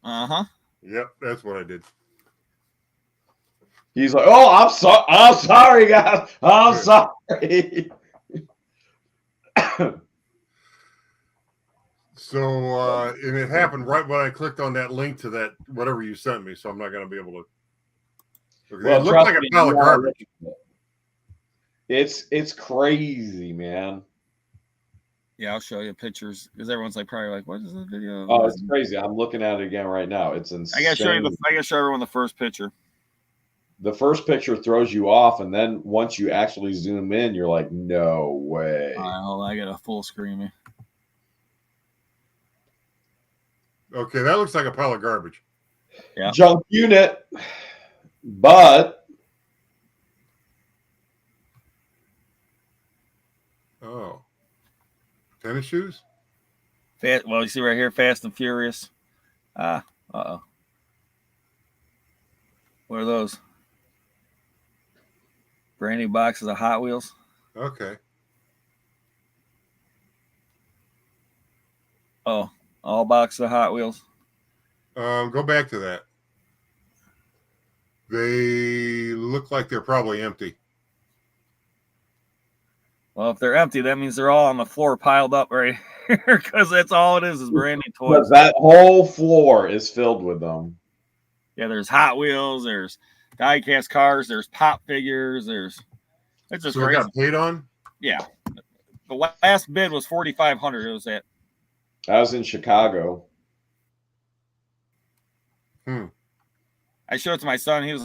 Uh-huh. Yep, that's what I did. He's like, oh, I'm sorry, guys. I'm sorry. So, and it happened right when I clicked on that link to that, whatever you sent me. So I'm not going to be able to. Well, it looked like a pile of garbage. It's crazy, man. Yeah, I'll show you pictures because everyone's like probably like, what is the video? Oh, it's crazy. I'm looking at it again right now. It's insane. I gotta show everyone the first picture. The first picture throws you off, and then once you actually zoom in, you're like, no way. All right, hold on, I got a full screen. Okay, that looks like a pile of garbage. Yeah. Junk unit, but Oh, tennis shoes? Well, you see right here, Fast and Furious. Uh-oh. What are those? Brand new boxes of Hot Wheels. Okay. Oh, all boxes of Hot Wheels. Go back to that. They look like they're probably empty. Well, if they're empty, that means they're all on the floor piled up right here because that's all it is brand new toys. That whole floor is filled with them. Yeah, there's Hot Wheels, there's die-cast cars, there's pop figures, it's just So it crazy. got paid on? Yeah. The last bid was $4,500. It was at. I was in Chicago. I showed it to my son. He was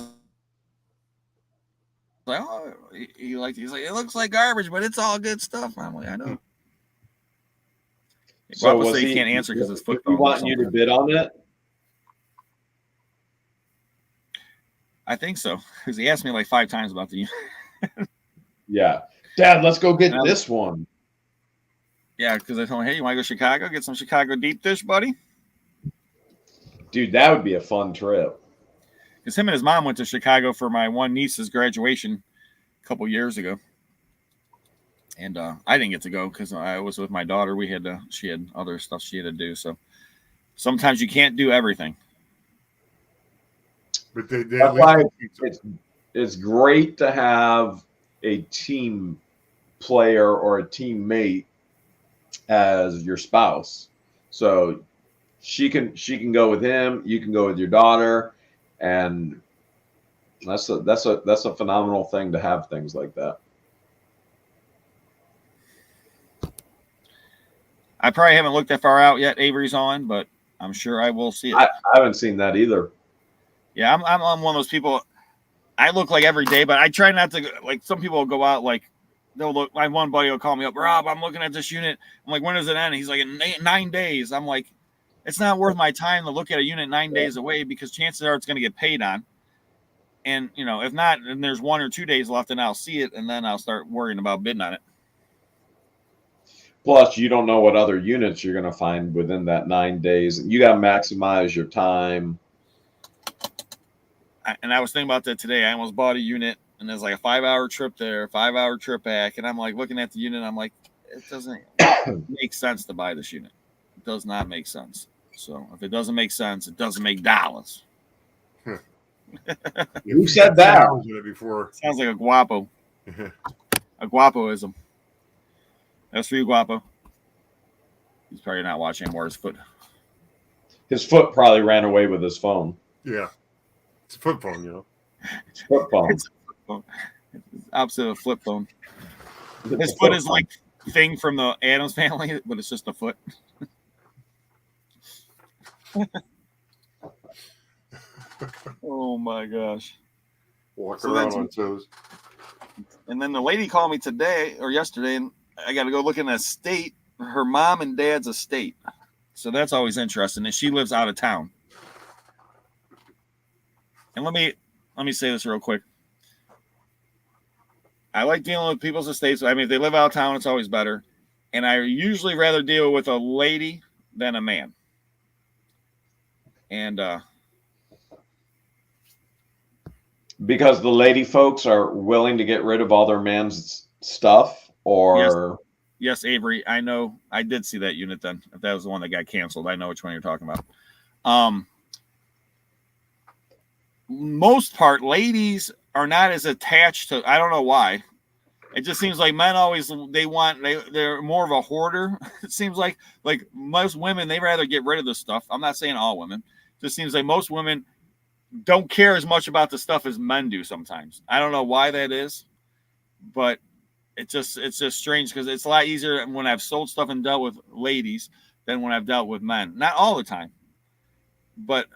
like, "Oh, he's like, it looks like garbage, but it's all good stuff." I'm like, I know. So Guapo was say he he can't answer because his foot. He wanting you to bid on it? I think so because he asked me like 5 times about the. Yeah, Dad, let's go get this one. Yeah, because I told him, hey, you want to go to Chicago? Get some Chicago deep dish, buddy? Dude, that would be a fun trip. Because him and his mom went to Chicago for my one niece's graduation a couple years ago. And I didn't get to go because I was with my daughter. She had other stuff she had to do. So sometimes you can't do everything. But That's why it's great to have a team player or a teammate as your spouse. So she can go with him, you can go with your daughter, and that's a phenomenal thing to have things like that. I probably haven't looked that far out yet. Avery's on, but I'm sure I will see it. I haven't seen that either. Yeah, I'm one of those people. I look like every day, but I try not to. Like some people will go out, like they'll look. My one buddy will call me up, Rob, I'm looking at this unit. I'm like, when does it end? He's like, in 9 days. I'm like, it's not worth my time to look at a unit 9 days away because chances are it's going to get paid on. And if not, and there's 1 or 2 days left, and I'll see it, and then I'll start worrying about bidding on it. Plus, you don't know what other units you're going to find within that 9 days. You got to maximize your time. And I was thinking about that today. I almost bought a unit, and there's like a 5-hour trip there, 5-hour trip back, and I'm like looking at the unit. I'm like, it doesn't make sense to buy this unit. It does not make sense. So if it doesn't make sense, it doesn't make dollars. Who said that? Before. Sounds like a Guapo. A Guapoism. That's for you, Guapo. He's probably not watching anymore. His foot probably ran away with his phone. Yeah. It's a flip phone, It's a flip phone. It's a flip phone. It's opposite of a flip phone. His foot is like Thing from the Addams Family, but it's just a foot. Oh my gosh. Walk around on toes. And then the lady called me today or yesterday, and I got to go look in the estate, her mom and dad's estate. So that's always interesting. And she lives out of town. And let me say this real quick. I like dealing with people's estates. I mean, if they live out of town, it's always better. And I usually rather deal with a lady than a man. And because the lady folks are willing to get rid of all their man's stuff, or yes, Avery, I know. I did see that unit then. If that was the one that got canceled, I know which one you're talking about. Most part, ladies are not as attached to. I don't know why. It just seems like men always they're more of a hoarder. It seems like most women, they rather get rid of the stuff. I'm not saying all women. It just seems like most women don't care as much about the stuff as men do sometimes. I don't know why that is, but it's just strange because it's a lot easier when I've sold stuff and dealt with ladies than when I've dealt with men. Not all the time, but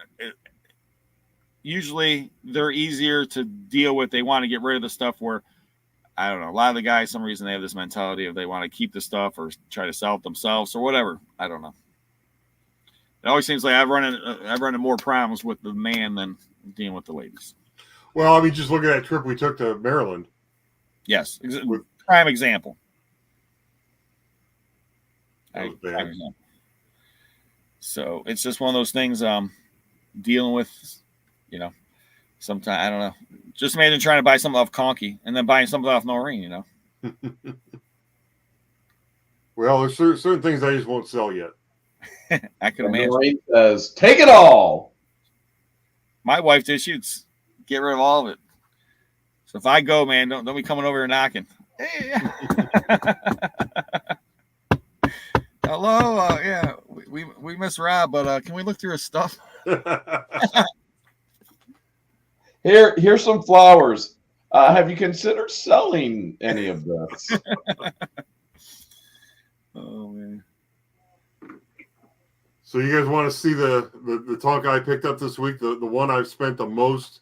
usually they're easier to deal with. They want to get rid of the stuff where, I don't know, a lot of the guys, some reason they have this mentality of they want to keep the stuff or try to sell it themselves or whatever. I don't know. It always seems like I've run into more problems with the man than dealing with the ladies. Well, I mean, just look at that trip we took to Maryland. Yes, prime example. That was bad. So it's just one of those things. Dealing with, sometimes I don't know. Just imagine trying to buy something off Conky and then buying something off Noreen. Well, there's certain things I just won't sell yet. I can imagine. Noreen says, "Take it all." My wife did. She'd get rid of all of it. So if I go, man, don't be coming over here knocking. Hey, hello. Yeah, we miss Rob, but can we look through his stuff? Here's some flowers. Have you considered selling any of this? Oh man. So you guys want to see the Tonka I picked up this week? The one I've spent the most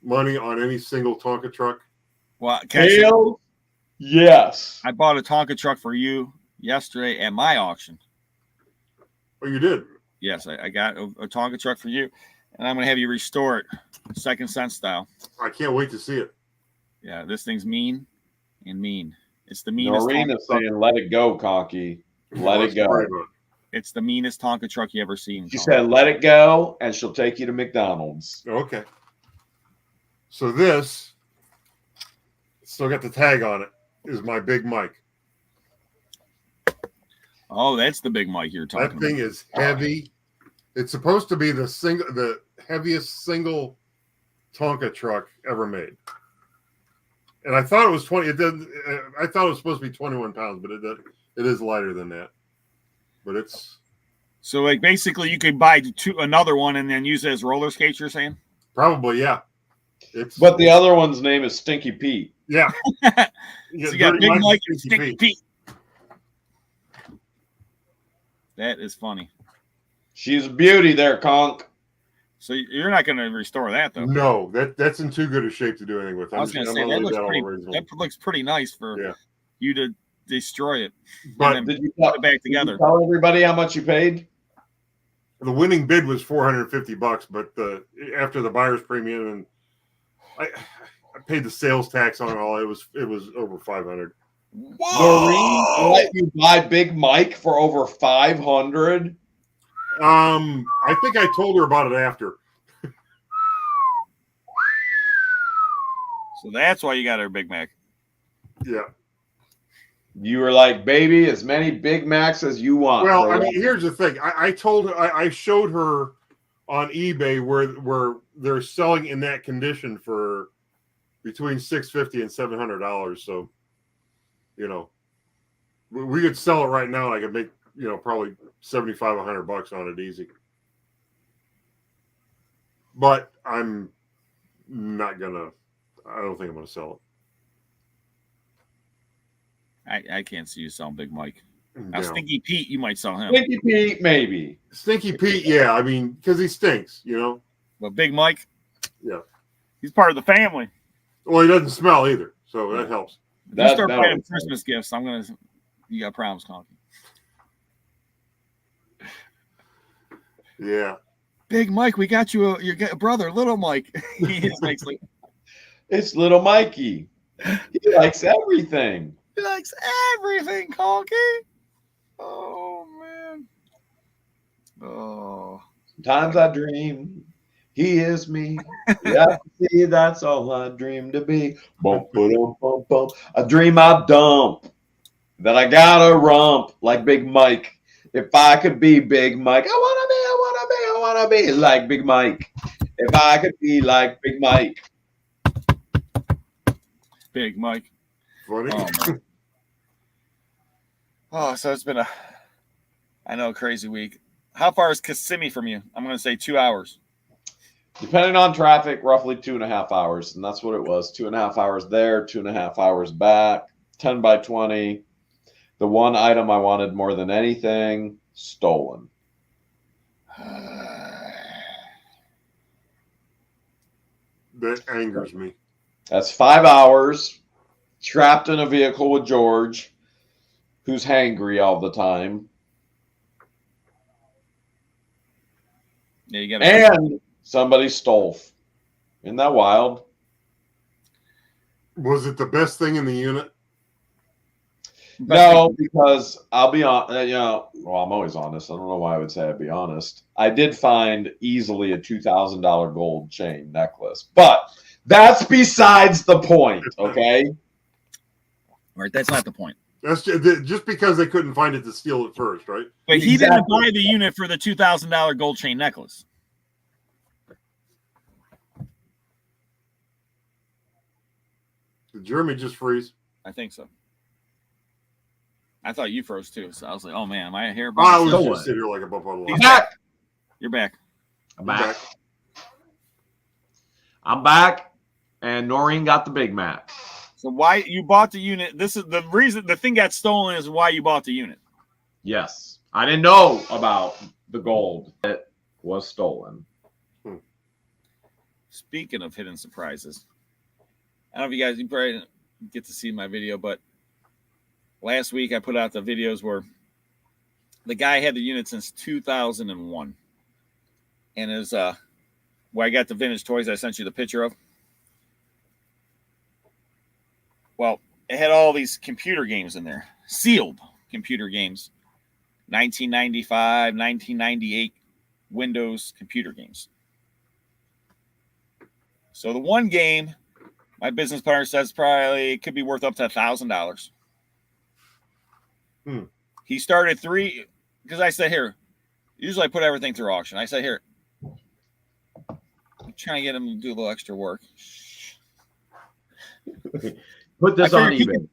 money on any single Tonka truck? Well, Hale? Yes. I bought a Tonka truck for you yesterday at my auction. Oh, you did? Yes, I got a Tonka truck for you, and I'm going to have you restore it, second sense style. I can't wait to see it. Yeah, this thing's mean and mean. It's the meanest. Noreen is saying, "Let it go, Conky. Let it go." It's the meanest Tonka truck you ever seen. She said, "Let it go," and she'll take you to McDonald's. Okay. So this, still got the tag on it, is my Big Mike. Oh, that's the big Mike you're talking about. That thing is heavy. It's supposed to be the heaviest single Tonka truck ever made. And I thought it was 20. It did. I thought it was supposed to be 21 pounds, but it is lighter than that. But it's so like basically you could buy another one and then use it as roller skates. You're saying? probably yeah. But the other one's name is Stinky Pete. Yeah. So you got Big Mike and Stinky Pete. That is funny. She's a beauty there, Conk. So you're not going to restore that though. No, that's in too good a shape to do anything with. I was going to say that looks pretty nice for you to destroy it. But did you put it back together? Tell everybody how much you paid? The winning bid was $450, but after the buyer's premium and I paid the sales tax on it all, it was over $500. Noreen let you buy Big Mike for over $500. I think I told her about it after. So that's why you got her Big Mac. Yeah. You were like, baby, as many Big Macs as you want. Well, bro. I mean, here's the thing. I told her, I showed her on eBay where they're selling in that condition for between $650 and $700. So, you know, we could sell it right now and I could make, you know, probably $75, $100 on it easy. But I'm not gonna. I don't think I'm gonna sell I can't see you selling Big Mike. it. Now, No. Stinky Pete, you might sell him. Stinky Pete, maybe. Stinky Pete, yeah. I mean, because he stinks, you know. But Big Mike, yeah, he's part of the family. Well, he doesn't smell either, so that helps. If you start buying him Christmas gifts, you got problems, Conky. Yeah. Big Mike, we got you your brother, Little Mike. He makes like it's Little Mikey. He likes everything. He likes everything, Conky. Oh man. Oh. Sometimes I dream he is me. Yeah, see, that's all I dream to be. Bump, bum, bum, bum. I dream I dump. That I got a rump like Big Mike. If I could be Big Mike, I wanna be like Big Mike. If I could be like Big Mike. Big Mike. Funny. So it's been a crazy week. How far is Kissimmee from you? I'm going to say 2 hours. Depending on traffic, roughly 2.5 hours. And that's what it was. 2.5 hours there, 2.5 hours back, 10 by 20. The one item I wanted more than anything, stolen. That angers me. That's 5 hours trapped in a vehicle with George, who's hangry all the time. Yeah, you got and somebody stole. Isn't that wild? Was it the best thing in the unit? No, because I'll be on. Well, I'm always honest. I don't know why I would say I'd be honest. I did find easily a $2,000 gold chain necklace, but that's besides the point. Okay. All right, that's not the point. That's just because they couldn't find it to steal it first, right? But he didn't buy the unit for the $2,000 gold chain necklace. Did Jeremy just freeze? I think so. I thought you froze too, so I was like, "Oh man, my hair." I was just sitting here like a buffalo. He's back. You're back. I'm back. I'm back, and Noreen got the Big Mac. So why you bought the unit? This is the reason the thing got stolen is why you bought the unit. Yes, I didn't know about the gold. It was stolen. Speaking of hidden surprises, I don't know if you probably didn't get to see my video, but last week I put out the videos where the guy had the unit since 2001, and is where I got the vintage toys I sent you the picture of. Well, it had all these computer games in there, sealed computer games, 1995, 1998 Windows computer games. So the one game, my business partner says probably it could be worth up to $1,000. He started 3 because I said, here, usually I put everything through auction. I said, here, I'm trying to get him to do a little extra work. Put this on eBay.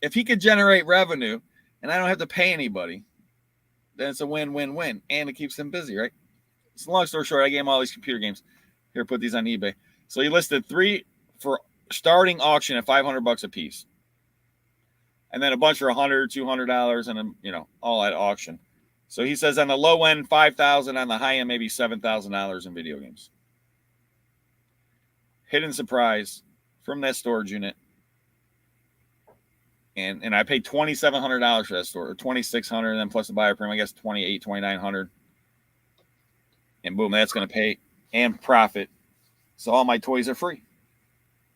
If he could generate revenue and I don't have to pay anybody, then it's a win-win-win. And it keeps him busy, right? So long story short, I gave him all these computer games. Here, put these on eBay. So he listed 3 for starting auction at $500 a piece. And then a bunch for $100, $200, and then, you know, all at auction. So he says on the low end, $5,000, on the high end, maybe $7,000 in video games. Hidden surprise from that storage unit. And I paid $2,700 for that store, or $2,600, and then plus the buyer premium, I guess $2,800, $2,900. And boom, that's going to pay and profit. So all my toys are free.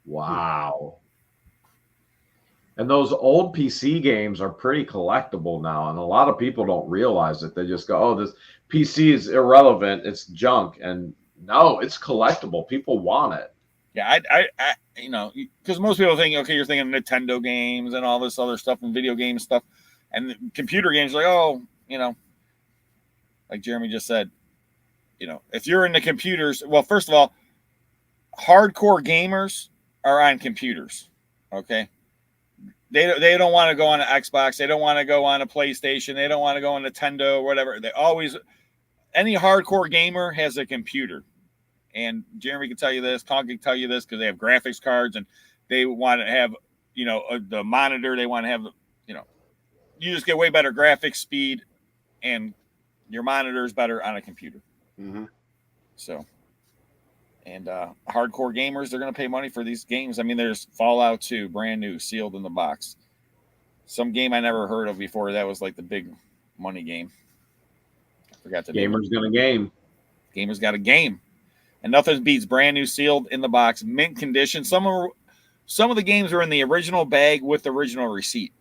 Wow. And those old PC games are pretty collectible now, and a lot of people don't realize it. They just go, "Oh, this PC is irrelevant; it's junk." And no, it's collectible. People want it. Yeah, I you know, because most people think, okay, you're thinking Nintendo games and all this other stuff and video game stuff, and computer games, like, oh, you know, like Jeremy just said, you know, if you're into computers, well, first of all, hardcore gamers are on computers, okay? They don't want to go on an Xbox. They don't want to go on a PlayStation. They don't want to go on Nintendo or whatever. They always, any hardcore gamer has a computer. And Jeremy can tell you this, Conky can tell you this, because they have graphics cards and they want to have, you know, the monitor. They want to have, you know, you just get way better graphics speed and your monitor is better on a computer. Mm-hmm. So, and hardcore gamers, they're going to pay money for these games. I mean, there's Fallout 2, brand new, sealed in the box. Some game I never heard of before. That was like the big money game. I forgot the name. Gamer's gonna game. Gamer's got a game. And nothing beats brand new, sealed in the box, mint condition. Some of the games are in the original bag with the original receipt.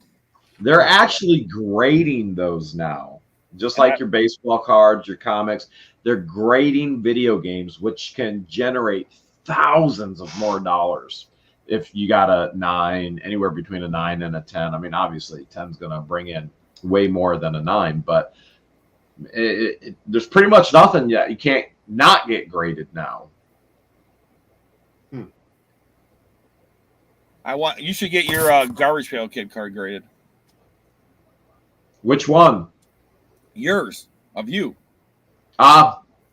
They're actually grading those now, just like your baseball cards, your comics. They're grading video games, which can generate thousands of more dollars if you got a 9, anywhere between a 9 and a 10. I mean, obviously, 10's going to bring in way more than a 9, but there's pretty much nothing yet. You can't not get graded now. You should get your Garbage Pail Kid card graded. Which one? Yours, of you.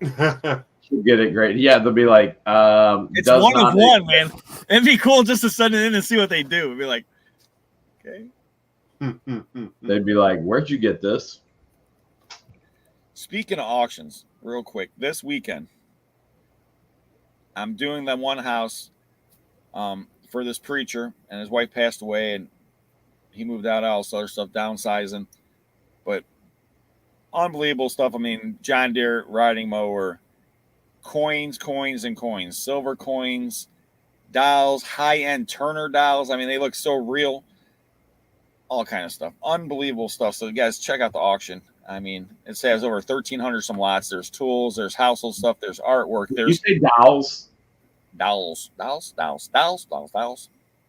Should get it graded. Yeah, they'll be like, it's one of one, man. It'd be cool just to send it in and see what they do. It'd be like, okay. They'd be like, where'd you get this? Speaking of auctions, real quick, this weekend, I'm doing that one house for this preacher, and his wife passed away, and he moved out, all this other stuff, downsizing. But unbelievable stuff. I mean, John Deere riding mower, coins, and coins, silver coins, dials, high-end Turner dials. I mean, they look so real. All kind of stuff. Unbelievable stuff. So, you guys, check out the auction. I mean, it says over 1,300 some lots. There's tools. There's household stuff. There's artwork. There's you say dowels? Dowels.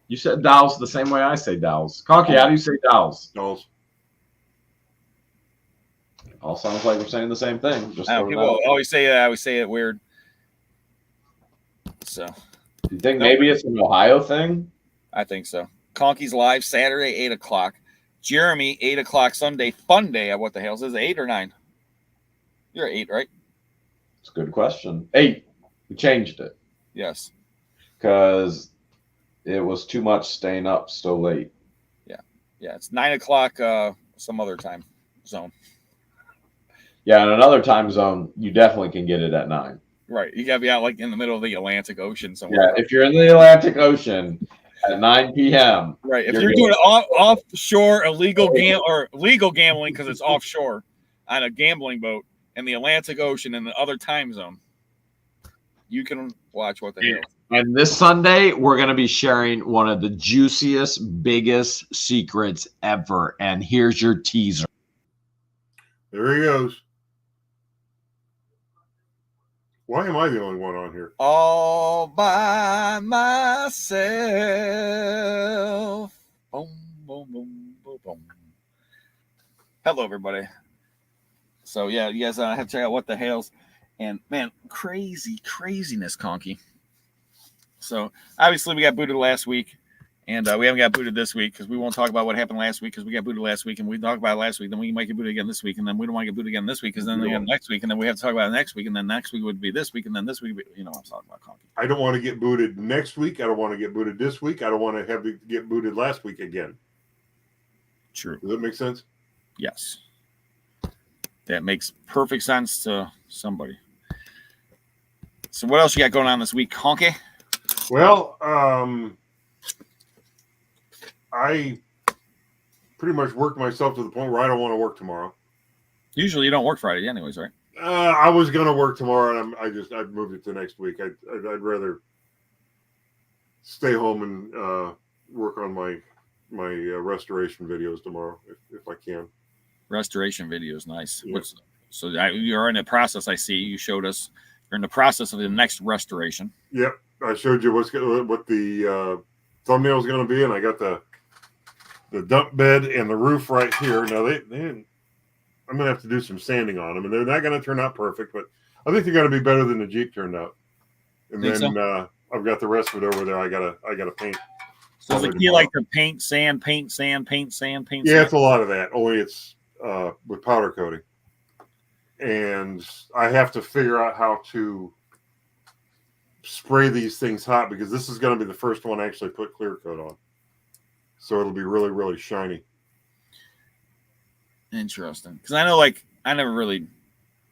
You said dowels the same way I say dowels. Conky, how do you say dowels? Dowels. All sounds like we're saying the same thing. Just people always say that. I always say it weird. So, do you think maybe it's an Ohio thing? I think so. Conky's live Saturday, 8 o'clock. Jeremy, 8 o'clock Sunday. Fun day at What the Hales. Is it 8 or 9? You're 8, right? It's a good question. 8. We changed it. Yes. Because it was too much staying up so late. Yeah. It's 9 o'clock some other time zone. Yeah, in another time zone, you definitely can get it at 9. Right. You got to be out like in the middle of the Atlantic Ocean somewhere. Yeah, if you're in the Atlantic Ocean at 9 p.m. Right. If you're doing offshore illegal legal gambling because it's offshore on a gambling boat in the Atlantic Ocean in the other time zone, you can watch What the Hale. And this Sunday, we're going to be sharing one of the juiciest, biggest secrets ever. And here's your teaser. There he goes. Why am I the only one on here? All by myself. Boom, boom, boom, boom, boom. Hello, everybody. So, yeah, you guys have to check out What the Hales. And, man, craziness, Conky. So, obviously, we got booted last week. And we haven't got booted this week because we won't talk about what happened last week because we got booted last week and we talked about it last week. Then we might get booted again this week, and then we don't want to get booted again this week because then again next week, and then we have to talk about it next week, and then next week would be this week, and then this week, I'm talking about Conky. I don't want to get booted next week. I don't want to get booted this week. I don't want to have to get booted last week again. True. Does that make sense? Yes. That makes perfect sense to somebody. So what else you got going on this week, Conky? Well, I pretty much worked myself to the point where I don't want to work tomorrow. Usually you don't work Friday anyways, right? I was going to work tomorrow, and I've moved it to next week. I'd rather stay home and work on my restoration videos tomorrow if I can. Restoration videos, nice. Yeah. You're in the process. I see you showed us. You're in the process of the next restoration. Yep, I showed you what the thumbnail is going to be, and I got the dump bed and the roof right here. Now I'm going to have to do some sanding on them, and they're not going to turn out perfect, but I think they're going to be better than the Jeep turned out. And then so? I've got the rest of it over there. I gotta paint. So is the key like to paint, sand, paint, sand, paint, sand, paint? Yeah, sand? it's a lot of that. Only it's with powder coating, and I have to figure out how to spray these things hot because this is going to be the first one I actually put clear coat on, so it'll be really, really shiny. Interesting, because I never really.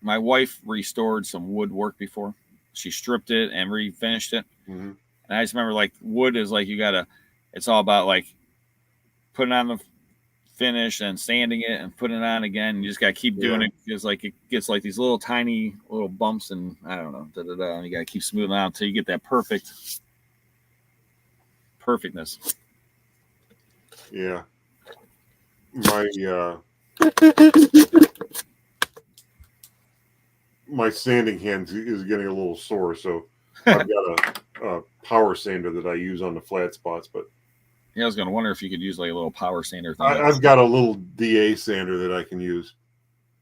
My wife restored some woodwork before. She stripped it and refinished it, and I just remember wood is it's all about putting on the finish and sanding it and putting it on again. And you just gotta keep doing it because it gets these little tiny little bumps and I don't know, and you gotta keep smoothing out until you get that perfectness. Yeah, my sanding hand is getting a little sore, so I've got a power sander that I use on the flat spots. But yeah, I was gonna wonder if you could use a little power sander thing. I've got a little DA sander that I can use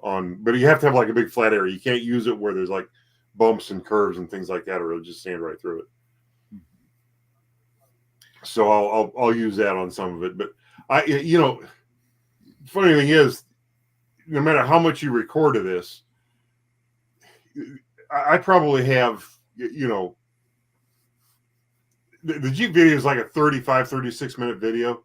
but you have to have a big flat area. You can't use it where there's bumps and curves and things like that, or it'll just sand right through it. So I'll use that on some of it. But funny thing is, no matter how much you record of this, I probably have, the Jeep video is like a 35, 36-minute video.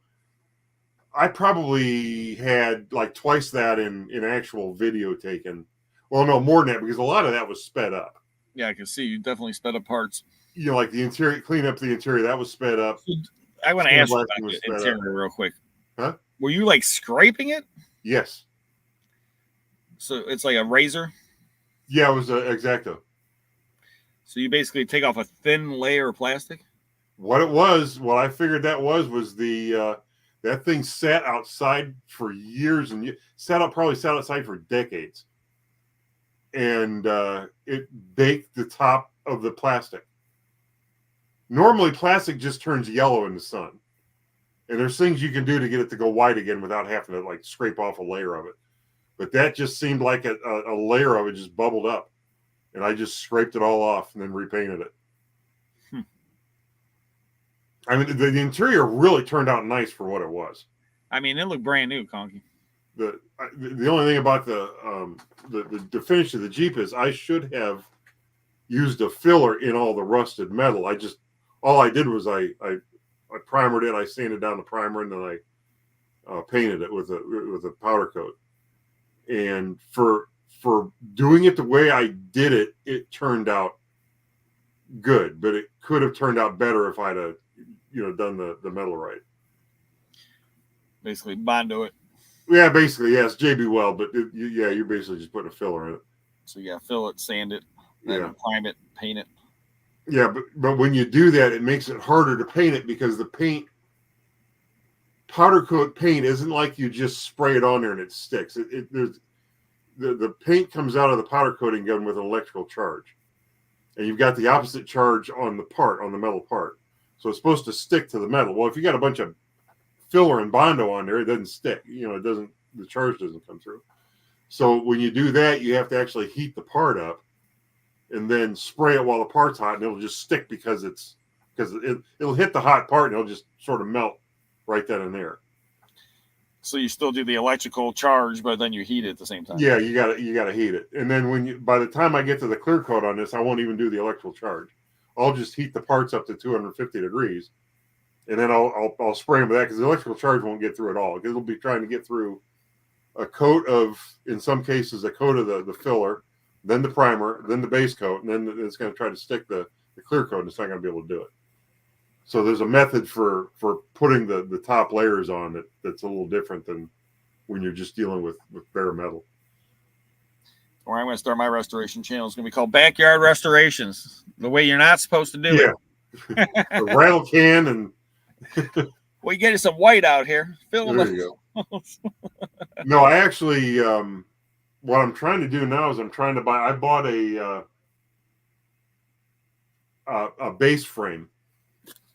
I probably had twice that in actual video taken. Well, no, more than that, because a lot of that was sped up. Yeah, I can see you definitely sped up parts. The interior, clean up the interior, that was sped up. I want to ask you about the interior real quick. Huh? Were you scraping it? Yes. So it's like a razor? Yeah, it was an X-Acto. So you basically take off a thin layer of plastic? What I figured that was the that thing sat outside for years and years, probably sat outside for decades. And it baked the top of the plastic. Normally plastic just turns yellow in the sun. And there's things you can do to get it to go white again without having to scrape off a layer of it. But that just seemed like a layer of it just bubbled up. And I just scraped it all off and then repainted it. I mean, the interior really turned out nice for what it was. I mean, it looked brand new, Conky. The only thing about the finish of the Jeep is I should have used a filler in all the rusted metal. All I did was I primered it, I sanded down the primer, and then I painted it with a powder coat. And for doing it the way I did it, it turned out good, but it could have turned out better if I'd have done the metal right. Basically Bondo it. Yeah, basically, yes, JB Weld, but you're basically just putting a filler in it. So fill it, sand it, then prime it, paint it. Yeah, but when you do that, it makes it harder to paint it because the powder coat paint isn't like you just spray it on there and it sticks. The paint comes out of the powder coating gun with an electrical charge, and you've got the opposite charge on the metal part. So it's supposed to stick to the metal. Well, if you got a bunch of filler and Bondo on there, it doesn't stick. The charge doesn't come through. So when you do that, you have to actually heat the part up and then spray it while the part's hot, and it'll just stick because it'll hit the hot part and it'll just sort of melt right then and there. So you still do the electrical charge, but then you heat it at the same time. Yeah, you gotta heat it. And then by the time I get to the clear coat on this, I won't even do the electrical charge. I'll just heat the parts up to 250 degrees, and then I'll spray them with that, because the electrical charge won't get through at all. Because it'll be trying to get through a coat of, in some cases, a coat of the filler, then the primer, then the base coat, and then it's going to try to stick the clear coat, and it's not going to be able to do it. So there's a method for putting the top layers on that's a little different than when you're just dealing with bare metal. Or I'm going to start my restoration channel. It's going to be called Backyard Restorations, the way you're not supposed to do it. The rattle can and. Well, you get some white out here. Fill There you go. No, I actually, what I'm trying to do now is I bought a base frame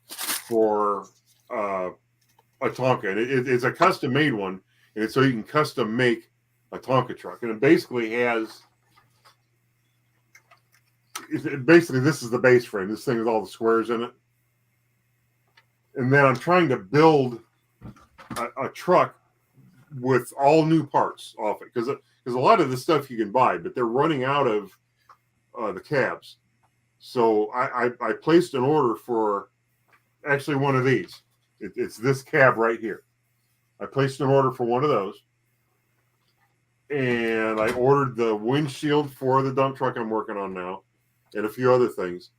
for a Tonka, and it's a custom made one, and so you can custom make a Tonka truck, and it basically has. Basically, this is the base frame. This thing with all the squares in it. And then I'm trying to build a truck with all new parts off it, because a lot of the stuff you can buy, but they're running out of the cabs. So I placed an order for actually one of these. It's this cab right here. I placed an order for one of those, and I ordered the windshield for the dump truck I'm working on now, and a few other things.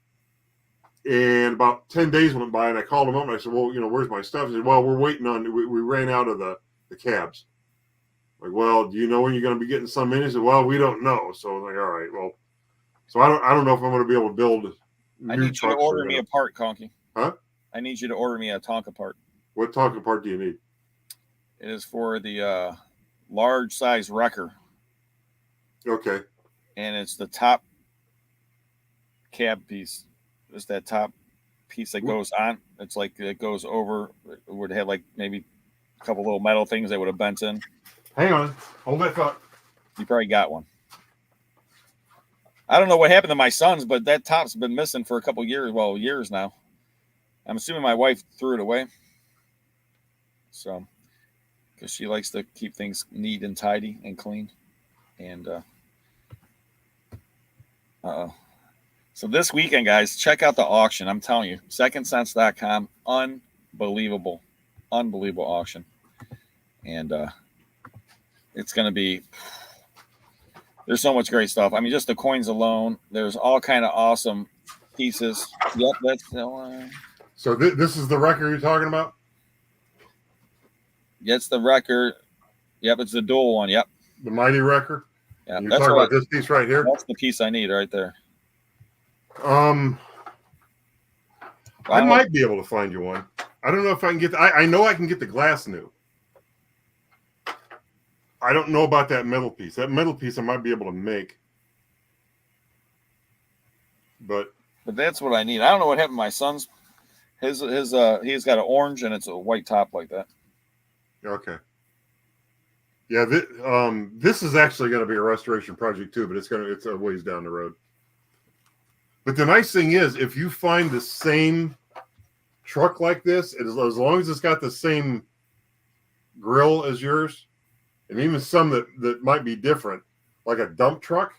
And about 10 days went by, and I called him up, and I said, well, where's my stuff? He said, well, we're waiting on, we ran out of the cabs. I'm like, well, do you know when you're going to be getting some in? He said, well, we don't know. So I'm like, all right, well, so I don't know if I'm going to be able to build. I need you to order me a part, Conky. Huh? I need you to order me a Tonka part. What Tonka part do you need? It is for the large size wrecker. Okay. And it's the top cab piece. It's that top piece that goes on. It's like it goes over. It would have like maybe a couple little metal things that would have bent in. Hang on. Hold that thought. You probably got one. I don't know what happened to my sons, but that top's been missing for a couple years. Well, years now. I'm assuming my wife threw it away. So, because she likes to keep things neat and tidy and clean. And, So this weekend, guys, check out the auction. I'm telling you, secondsense.com, unbelievable auction. And it's going to be, there's so much great stuff. I mean, just the coins alone, there's all kind of awesome pieces. Yep, that's so this is the record you're talking about? It's the record. Yep, it's the dual one. Yep. The Mighty record? Yeah, you're talking about this piece right here? That's the piece I need right there. I might be able to find you one. I don't know if I can get. I know I can get the glass new. I don't know about that metal piece. That metal piece I might be able to make, but that's what I need. I don't know what happened to my son's. He's got an orange and it's a white top like that. Okay. Yeah, this is actually going to be a restoration project too, but it's a ways down the road. But the nice thing is, if you find the same truck like this, as long as it's got the same grill as yours, and even some that might be different, like a dump truck,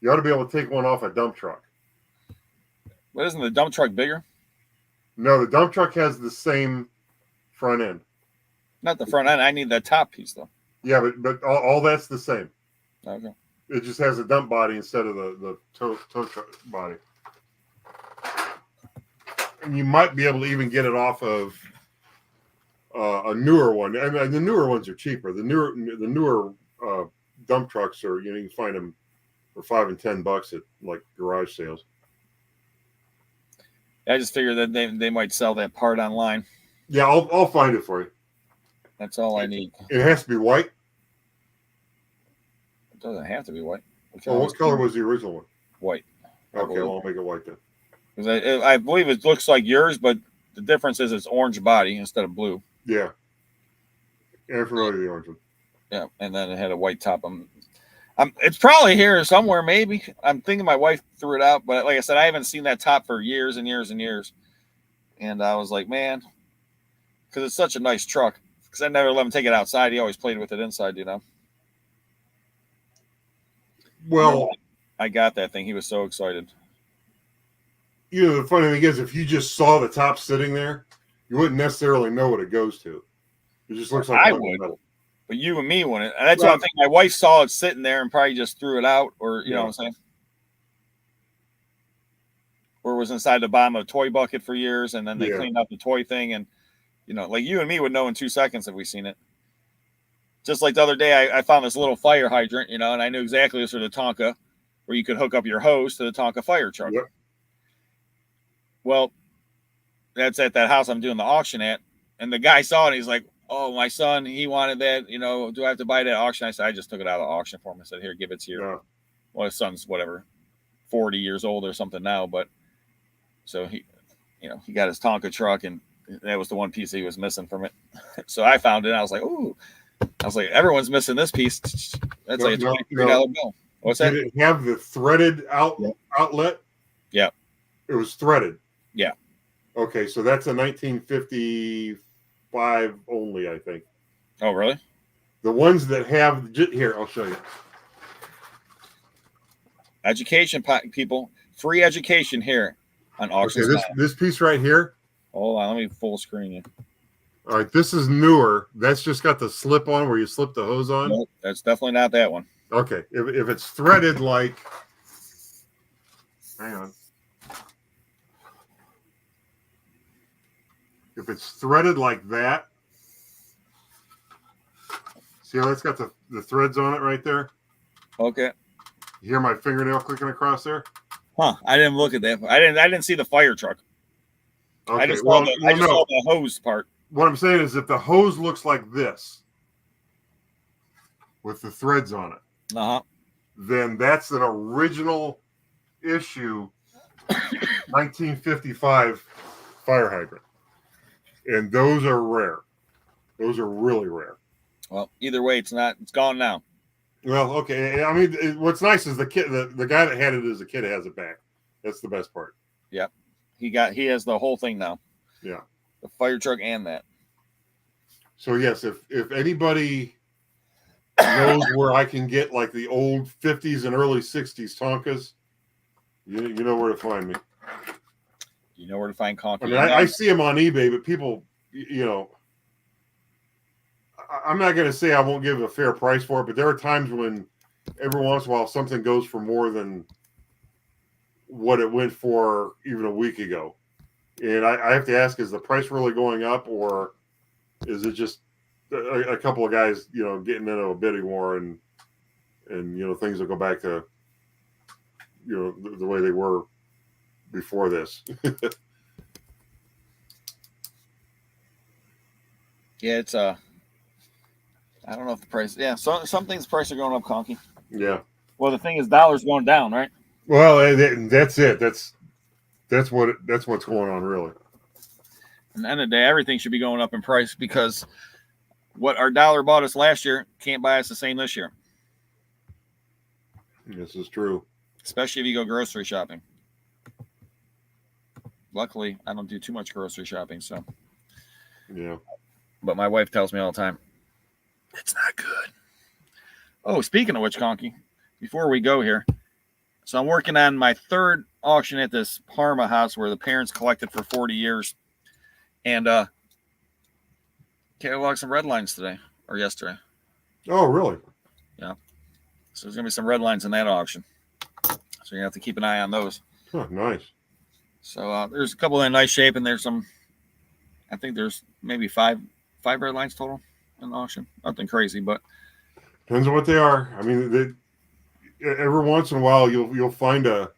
you ought to be able to take one off a dump truck. But isn't the dump truck bigger? No, the dump truck has the same front end. Not the front end. I need that top piece, though. Yeah, but all that's the same. Okay. It just has a dump body instead of the tow truck body. And you might be able to even get it off of a newer one. And the newer ones are cheaper. The newer dump trucks are, you can find them for $5 and $10 at like garage sales. I just figured that they might sell that part online. Yeah, I'll find it for you. That's all I need. It has to be white. It doesn't have to be white. What color was the original one? White. Okay, well, I'll make it white then. Because I believe it looks like yours, but the difference is it's orange body instead of blue. Yeah. I'm familiar with the orange one. Yeah, and then it had a white top. It's probably here somewhere, maybe. I'm thinking my wife threw it out, but like I said, I haven't seen that top for years and years and years. And I was like, man, because it's such a nice truck. Because I never let him take it outside. He always played with it inside, you know. Well, I got that thing. He was so excited. You know, the funny thing is, if you just saw the top sitting there, you wouldn't necessarily know what it goes to. It just looks like I would, metal. but you and me wouldn't. And that's what I think. My wife saw it sitting there and probably just threw it out, or you know what I'm saying, or it was inside the bottom of a toy bucket for years, and then they cleaned up the toy thing, and you know, like you and me would know in 2 seconds if we seen it. Just like the other day, I found this little fire hydrant, you know, and I knew exactly this was the Tonka, where you could hook up your hose to the Tonka fire truck. Yep. Well, that's at that house I'm doing the auction at. And the guy saw it. And he's like, oh, my son, he wanted that. You know, do I have to buy it at auction? I said, I just took it out of the auction for him. I said, here, give it to your, well, his son's whatever, 40 years old or something now. But so he, you know, he got his Tonka truck and that was the one piece he was missing from it. So I found it. And I was like, ooh, I was like, everyone's missing this piece. That's like a $23 bill. What's that? Did it have the threaded outlet? Yeah. It was threaded. Yeah. Okay, so that's a 1955 only, I think. Oh, really? The ones that have here, I'll show you. Education, people, free education here on auctions. Okay, this piece right here. Hold on, let me full screen you. All right, this is newer. That's just got the slip on where you slip the hose on. Nope, that's definitely not that one. Okay, if it's threaded like, hang on. If it's threaded like that, see how that's got the threads on it right there? Okay. You hear my fingernail clicking across there? Huh, I didn't look at that. I didn't see the fire truck. Okay, I just saw the hose part. What I'm saying is if the hose looks like this with the threads on it, then that's an original issue 1955 fire hydrant. And those are rare. Those are really rare. Well, either way, it's gone now. Well, okay. I mean, what's nice is the guy that had it as a kid has it back. That's the best part. Yep. He has the whole thing now. Yeah. The fire truck and that. So yes, if anybody knows where I can get like the old 50s and early 60s Tonkas, you know where to find me. You know where to find Conky. I mean, I see them on eBay, but people, you know, I'm not going to say I won't give a fair price for it, but there are times when every once in a while something goes for more than what it went for even a week ago. And I have to ask, is the price really going up, or is it just a couple of guys, you know, getting into a bidding war and you know, things will go back to, you know, the way they were before this. Yeah, it's I don't know if the price. Yeah, some things price are going up, Conky. Yeah. Well, the thing is, dollars going down, right? Well, that's it. That's what's going on, really. At the end of the day, everything should be going up in price because what our dollar bought us last year can't buy us the same this year. This is true. Especially if you go grocery shopping. Luckily, I don't do too much grocery shopping, so. Yeah. But my wife tells me all the time, it's not good. Oh, speaking of which, Conky, before we go here, so I'm working on my third auction at this Parma house where the parents collected for 40 years. And cataloged some red lines today or yesterday. Oh, really? Yeah. So there's going to be some red lines in that auction. So you're going to have to keep an eye on those. Oh, nice. So there's a couple in nice shape, and there's some, I think there's maybe five red lines total in the auction. Nothing crazy, but. Depends on what they are. I mean, every once in a while you'll find a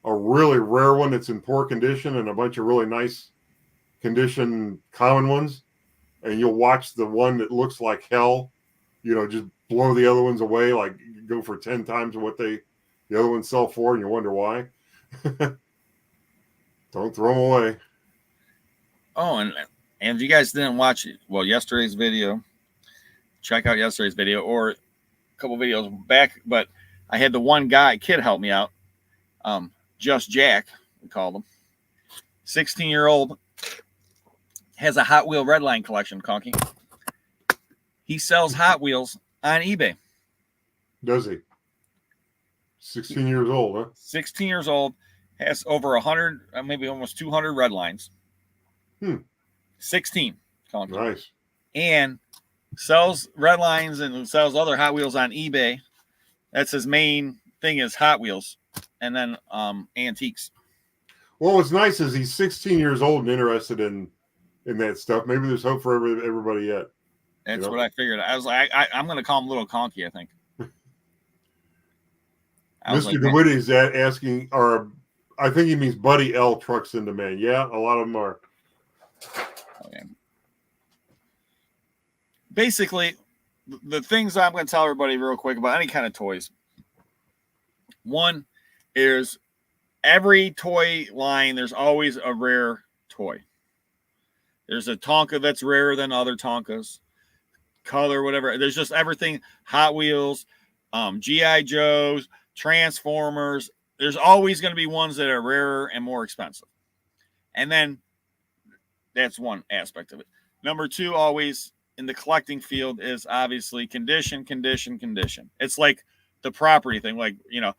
really rare one that's in poor condition and a bunch of really nice condition common ones, and you'll watch the one that looks like hell, you know, just blow the other ones away, like go for 10 times what the other ones sell for, and you wonder why. Don't throw them away. Oh, and if you guys didn't watch it, well, yesterday's video, check out yesterday's video or a couple videos back. But I had the one kid help me out. Just Jack, we called him. 16-year-old has a Hot Wheel Redline collection, Conky. He sells Hot Wheels on eBay. Does he? 16 years old, huh? 16 years old, has over 100, maybe almost 200 Redlines. 16, Conky. Nice. And sells Redlines and sells other Hot Wheels on eBay. That's his main thing, is Hot Wheels, and then antiques. Well, what's nice is he's 16 years old and interested in that stuff. Maybe there's hope for everybody yet. That's what I figured. I was like, I'm going to call him Little Conky, I think. Mr. DeWitty's asking, or I think he means Buddy L trucks in demand. Yeah, a lot of them are. Okay. Basically, the things I'm going to tell everybody real quick about any kind of toys. One is every toy line, there's always a rare toy. There's a Tonka that's rarer than other Tonkas. Color, whatever. There's just everything. Hot Wheels, G.I. Joes, Transformers. There's always going to be ones that are rarer and more expensive. And then that's one aspect of it. Number two, always in the collecting field, is obviously condition. It's like the property thing. Like, you know,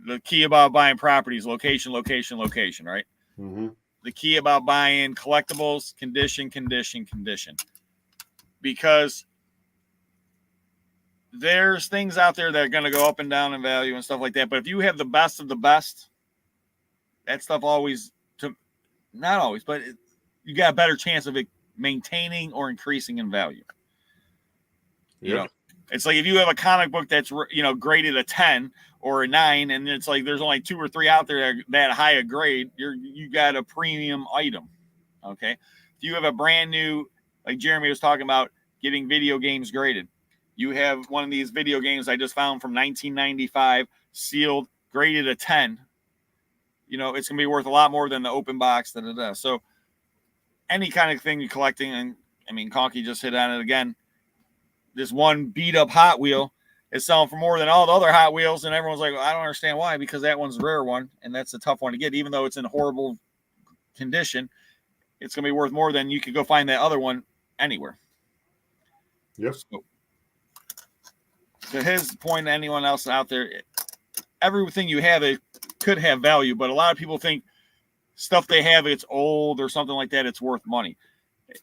the key about buying properties, location, right? Mm-hmm. The key about buying collectibles, condition. Because there's things out there that are going to go up and down in value and stuff like that. But if you have the best of the best, that stuff always, not always, but you got a better chance of it maintaining or increasing in value. You know, it's like if you have a comic book that's, you know, graded a 10 or a 9, and it's like there's only 2 or 3 out there that high a grade, you got a premium item. Okay. If you have a brand new, like Jeremy was talking about, getting video games graded. You have one of these video games I just found from 1995, sealed, graded a 10. You know, it's going to be worth a lot more than the open box. So any kind of thing you're collecting, and I mean, Conky just hit on it again. This one beat up Hot Wheel is selling for more than all the other Hot Wheels, and everyone's like, well, I don't understand why, because that one's a rare one, and that's a tough one to get. Even though it's in horrible condition, it's going to be worth more than you could go find that other one anywhere. Yep. So, to his point, to anyone else out there, everything you have, it could have value, but a lot of people think stuff they have, it's old or something like that, it's worth money. It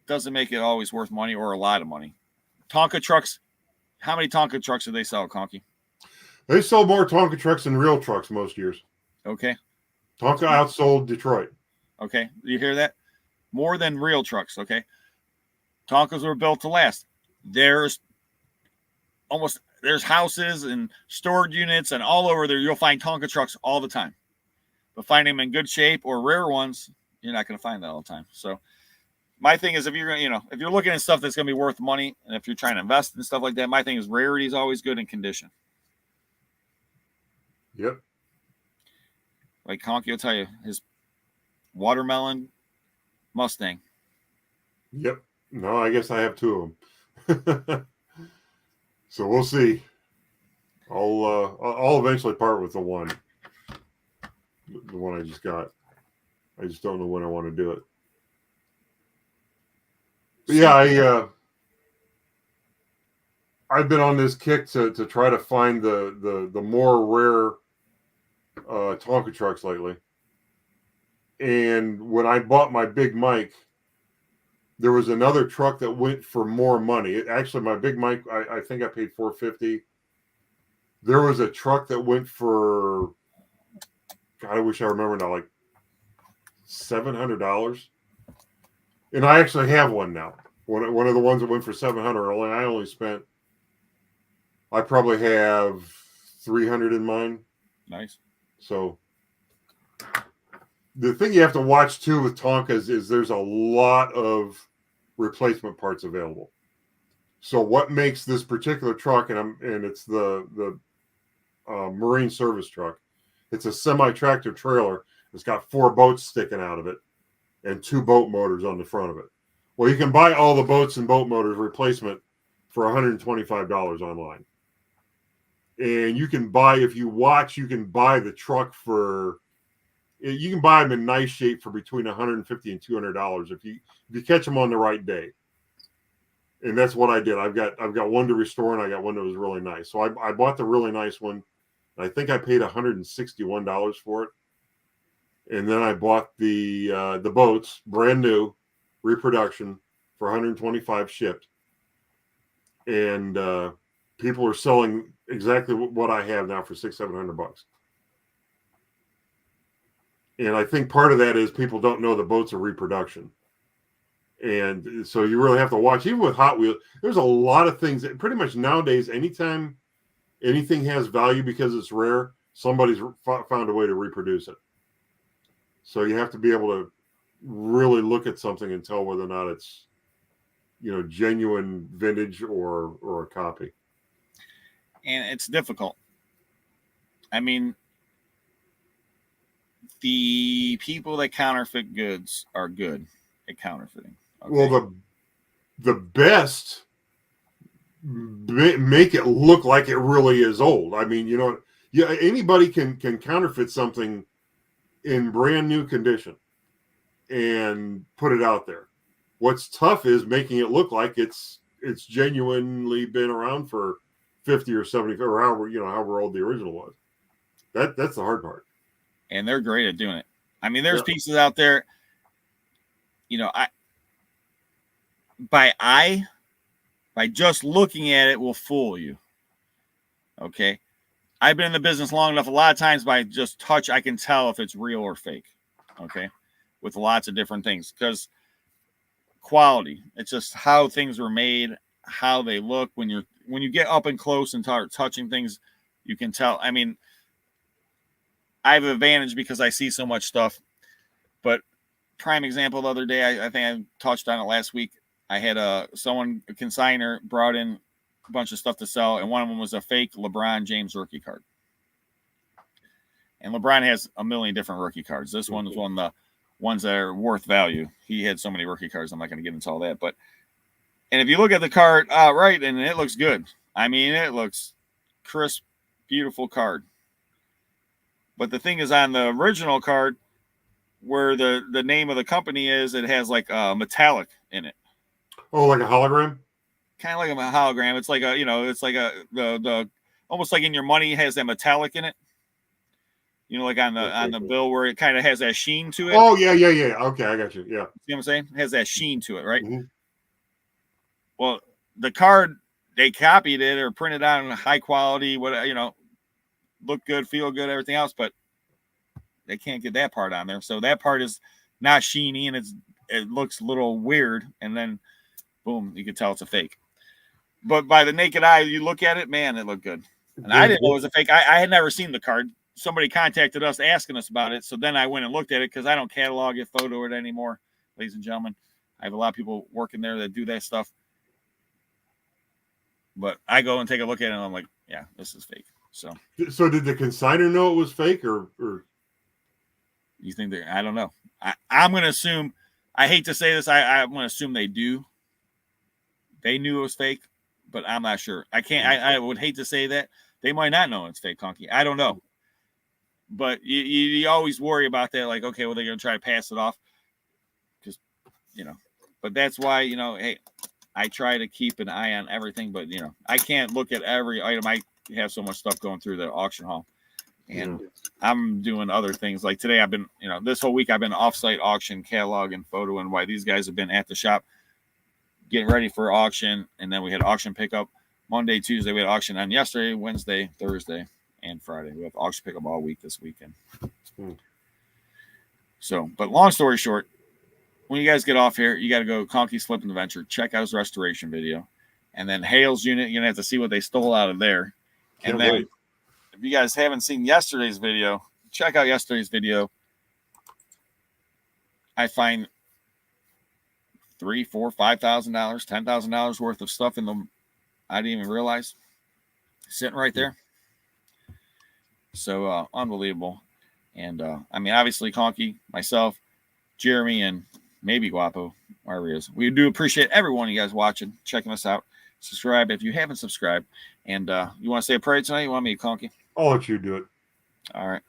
doesn't make it always worth money or a lot of money. Tonka trucks, how many Tonka trucks do they sell, Conky? They sell more Tonka trucks than real trucks most years. Okay. Tonka outsold Detroit. Okay. You hear that? More than real trucks. Okay. Tonkas were built to last. There's houses and storage units and all over there. You'll find Tonka trucks all the time. But find them in good shape or rare ones, you're not going to find that all the time. So my thing is, if you're going to, if you're looking at stuff that's going to be worth money, and if you're trying to invest in stuff like that, my thing is rarity is always good in condition. Yep. Like Conky will tell you, his watermelon Mustang. Yep. No, I guess I have 2 of them. So we'll see. I'll eventually part with the one I just got. I just don't know when I want to do it. But yeah, I've been on this kick to try to find the more rare Tonka trucks lately. And when I bought my Big Mike, there was another truck that went for more money. Actually, my Big Mike, I think I paid $450. There was a truck that went for, God, I wish I remember now, like $700. And I actually have one now. One of the ones that went for $700. I probably have 300 in mine. Nice. So the thing you have to watch too with Tonkas is there's a lot of replacement parts available. So what makes this particular truck, and it's the Marine service truck. It's a semi-tractor trailer. It's got 4 boats sticking out of it and 2 boat motors on the front of it. Well, you can buy all the boats and boat motors replacement for $125 online. And you can buy, if you watch, you can buy the truck for You can buy them in nice shape for between $150 and $200 if you catch them on the right day. And that's what I did. I've got one to restore, and I got one that was really nice. So I bought the really nice one. I think I paid $161 for it. And then I bought the boats, brand new, reproduction, for $125 shipped. And people are selling exactly what I have now for $600-700. And I think part of that is people don't know the boats are reproduction. And so you really have to watch. Even with Hot Wheels, there's a lot of things that pretty much nowadays, anytime anything has value because it's rare, somebody's found a way to reproduce it. So you have to be able to really look at something and tell whether or not it's, genuine vintage or a copy. And it's difficult. I mean, the people that counterfeit goods are good at counterfeiting. Okay? Well, the best make it look like it really is old. I mean, anybody can counterfeit something in brand new condition and put it out there. What's tough is making it look like it's genuinely been around for 50 or 70 or however old the original was. That's the hard part. And they're great at doing it. I mean, there's pieces out there, by just looking at it will fool you. Okay. I've been in the business long enough. A lot of times by just touch, I can tell if it's real or fake. Okay. With lots of different things, because quality, it's just how things were made, how they look. When you get up and close and start touching things, you can tell. I mean, I have an advantage because I see so much stuff. But prime example, the other day, I think I touched on it last week. I had a consignor brought in a bunch of stuff to sell, and one of them was a fake LeBron James rookie card. And LeBron has a million different rookie cards. This one is one of the ones that are worth value. He had so many rookie cards. I'm not going to get into all that. And if you look at the card, right, and it looks good. I mean, it looks crisp, beautiful card. But the thing is, on the original card, where the name of the company is, it has like a metallic in it. Oh, like a hologram? Kind of like a hologram. It's like it's like the almost like in your money has that metallic in it. Like on the bill where it kind of has that sheen to it. Oh, yeah. Okay, I got you. Yeah. See what I'm saying? It has that sheen to it, right? Mm-hmm. Well, the card, they copied it or printed out in high quality, look good, feel good, everything else, but they can't get that part on there. So that part is not sheeny and it looks a little weird, and then boom, you can tell it's a fake. But by the naked eye, you look at it, man, it looked good. And I didn't know it was a fake. I had never seen the card. Somebody contacted us asking us about it. So then I went and looked at it because I don't catalog it, photo it anymore, ladies and gentlemen. I have a lot of people working there that do that stuff. But I go and take a look at it and I'm like, yeah, this is fake. So did the consignor know it was fake or you think that? I don't know. I'm going to assume, I hate to say this, I'm going to assume they do. They knew it was fake, but I'm not sure. I would hate to say that. They might not know it's fake, Conky. I don't know. But you always worry about that, like, okay, well, they're going to try to pass it off. Because, but that's why, hey, I try to keep an eye on everything, but, I can't look at every item. I have so much stuff going through the auction hall. And I'm doing other things. Like today, I've been, this whole week, I've been offsite auction, catalog, and photo, and why these guys have been at the shop getting ready for auction. And then we had auction pickup Monday, Tuesday. We had auction on yesterday, Wednesday, Thursday, and Friday. We have auction pickup all week this weekend. So, but long story short, when you guys get off here, you got to go Conky's Flippin' Adventure, check out his restoration video, and then Hale's unit. You're gonna have to see what they stole out of there. And then, if you guys haven't seen yesterday's video, check out yesterday's video. I find $3,000, $4,000, $5,000, $10,000 worth of stuff in them I didn't even realize sitting right there. So unbelievable. And I mean, obviously Conky, myself, Jeremy, and maybe Guapo, wherever he is. We do appreciate every one of you guys watching, checking us out. Subscribe if you haven't subscribed. And you want to say a prayer tonight? You want me to, Conky? I'll let you do it. All right.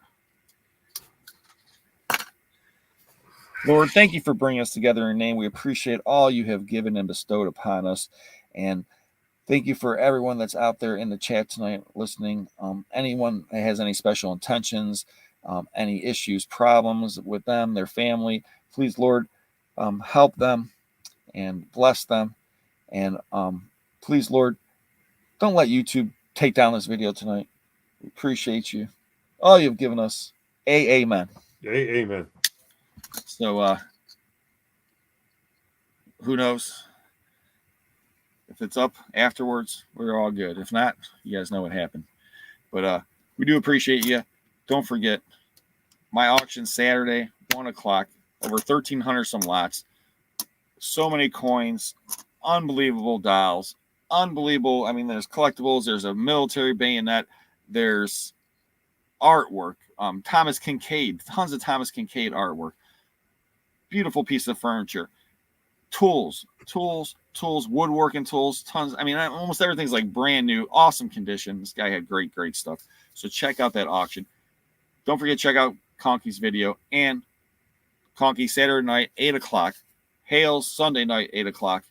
Lord, thank you for bringing us together in your name. We appreciate all you have given and bestowed upon us. And thank you for everyone that's out there in the chat tonight listening. Anyone that has any special intentions, any issues, problems with them, their family, please, Lord, help them and bless them. And please, Lord, don't let YouTube take down this video tonight. We appreciate you. All you've given us. Amen. Amen. So who knows? If it's up afterwards, we're all good. If not, you guys know what happened. But we do appreciate you. Don't forget, my auction Saturday, 1 o'clock, over 1,300 some lots. So many coins, unbelievable dials, unbelievable. I mean, there's collectibles, there's a military bayonet, there's artwork, Thomas Kincaid, tons of Thomas Kincaid artwork, beautiful piece of furniture, tools, woodworking tools, tons. I mean, almost everything's like brand new, awesome condition. This guy had great stuff. So check out that auction. Don't forget to check out Conky's video and Conky Saturday night, 8 o'clock. Hales Sunday night, 8 o'clock.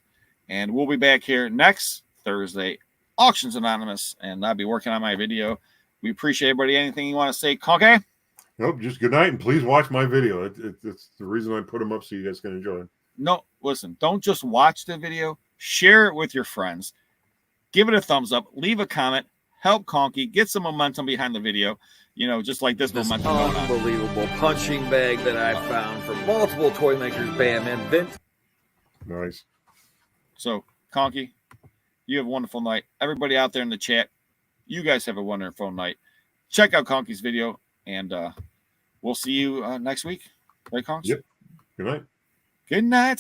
And we'll be back here next Thursday, Auctions Anonymous, and I'll be working on my video. We appreciate everybody. Anything you want to say, Conky? Nope, just good night, and please watch my video. It's the reason I put them up so you guys can enjoy them. No, listen, don't just watch the video. Share it with your friends. Give it a thumbs up. Leave a comment. Help Conky. Get some momentum behind the video. You know, just like this momentum going on. Unbelievable punching bag that I found from multiple toy makers. Bam, and Vince. Nice. So, Conky, you have a wonderful night. Everybody out there in the chat, you guys have a wonderful night. Check out Conky's video, and we'll see you next week. Right, Conky? Yep. Good night. Good night.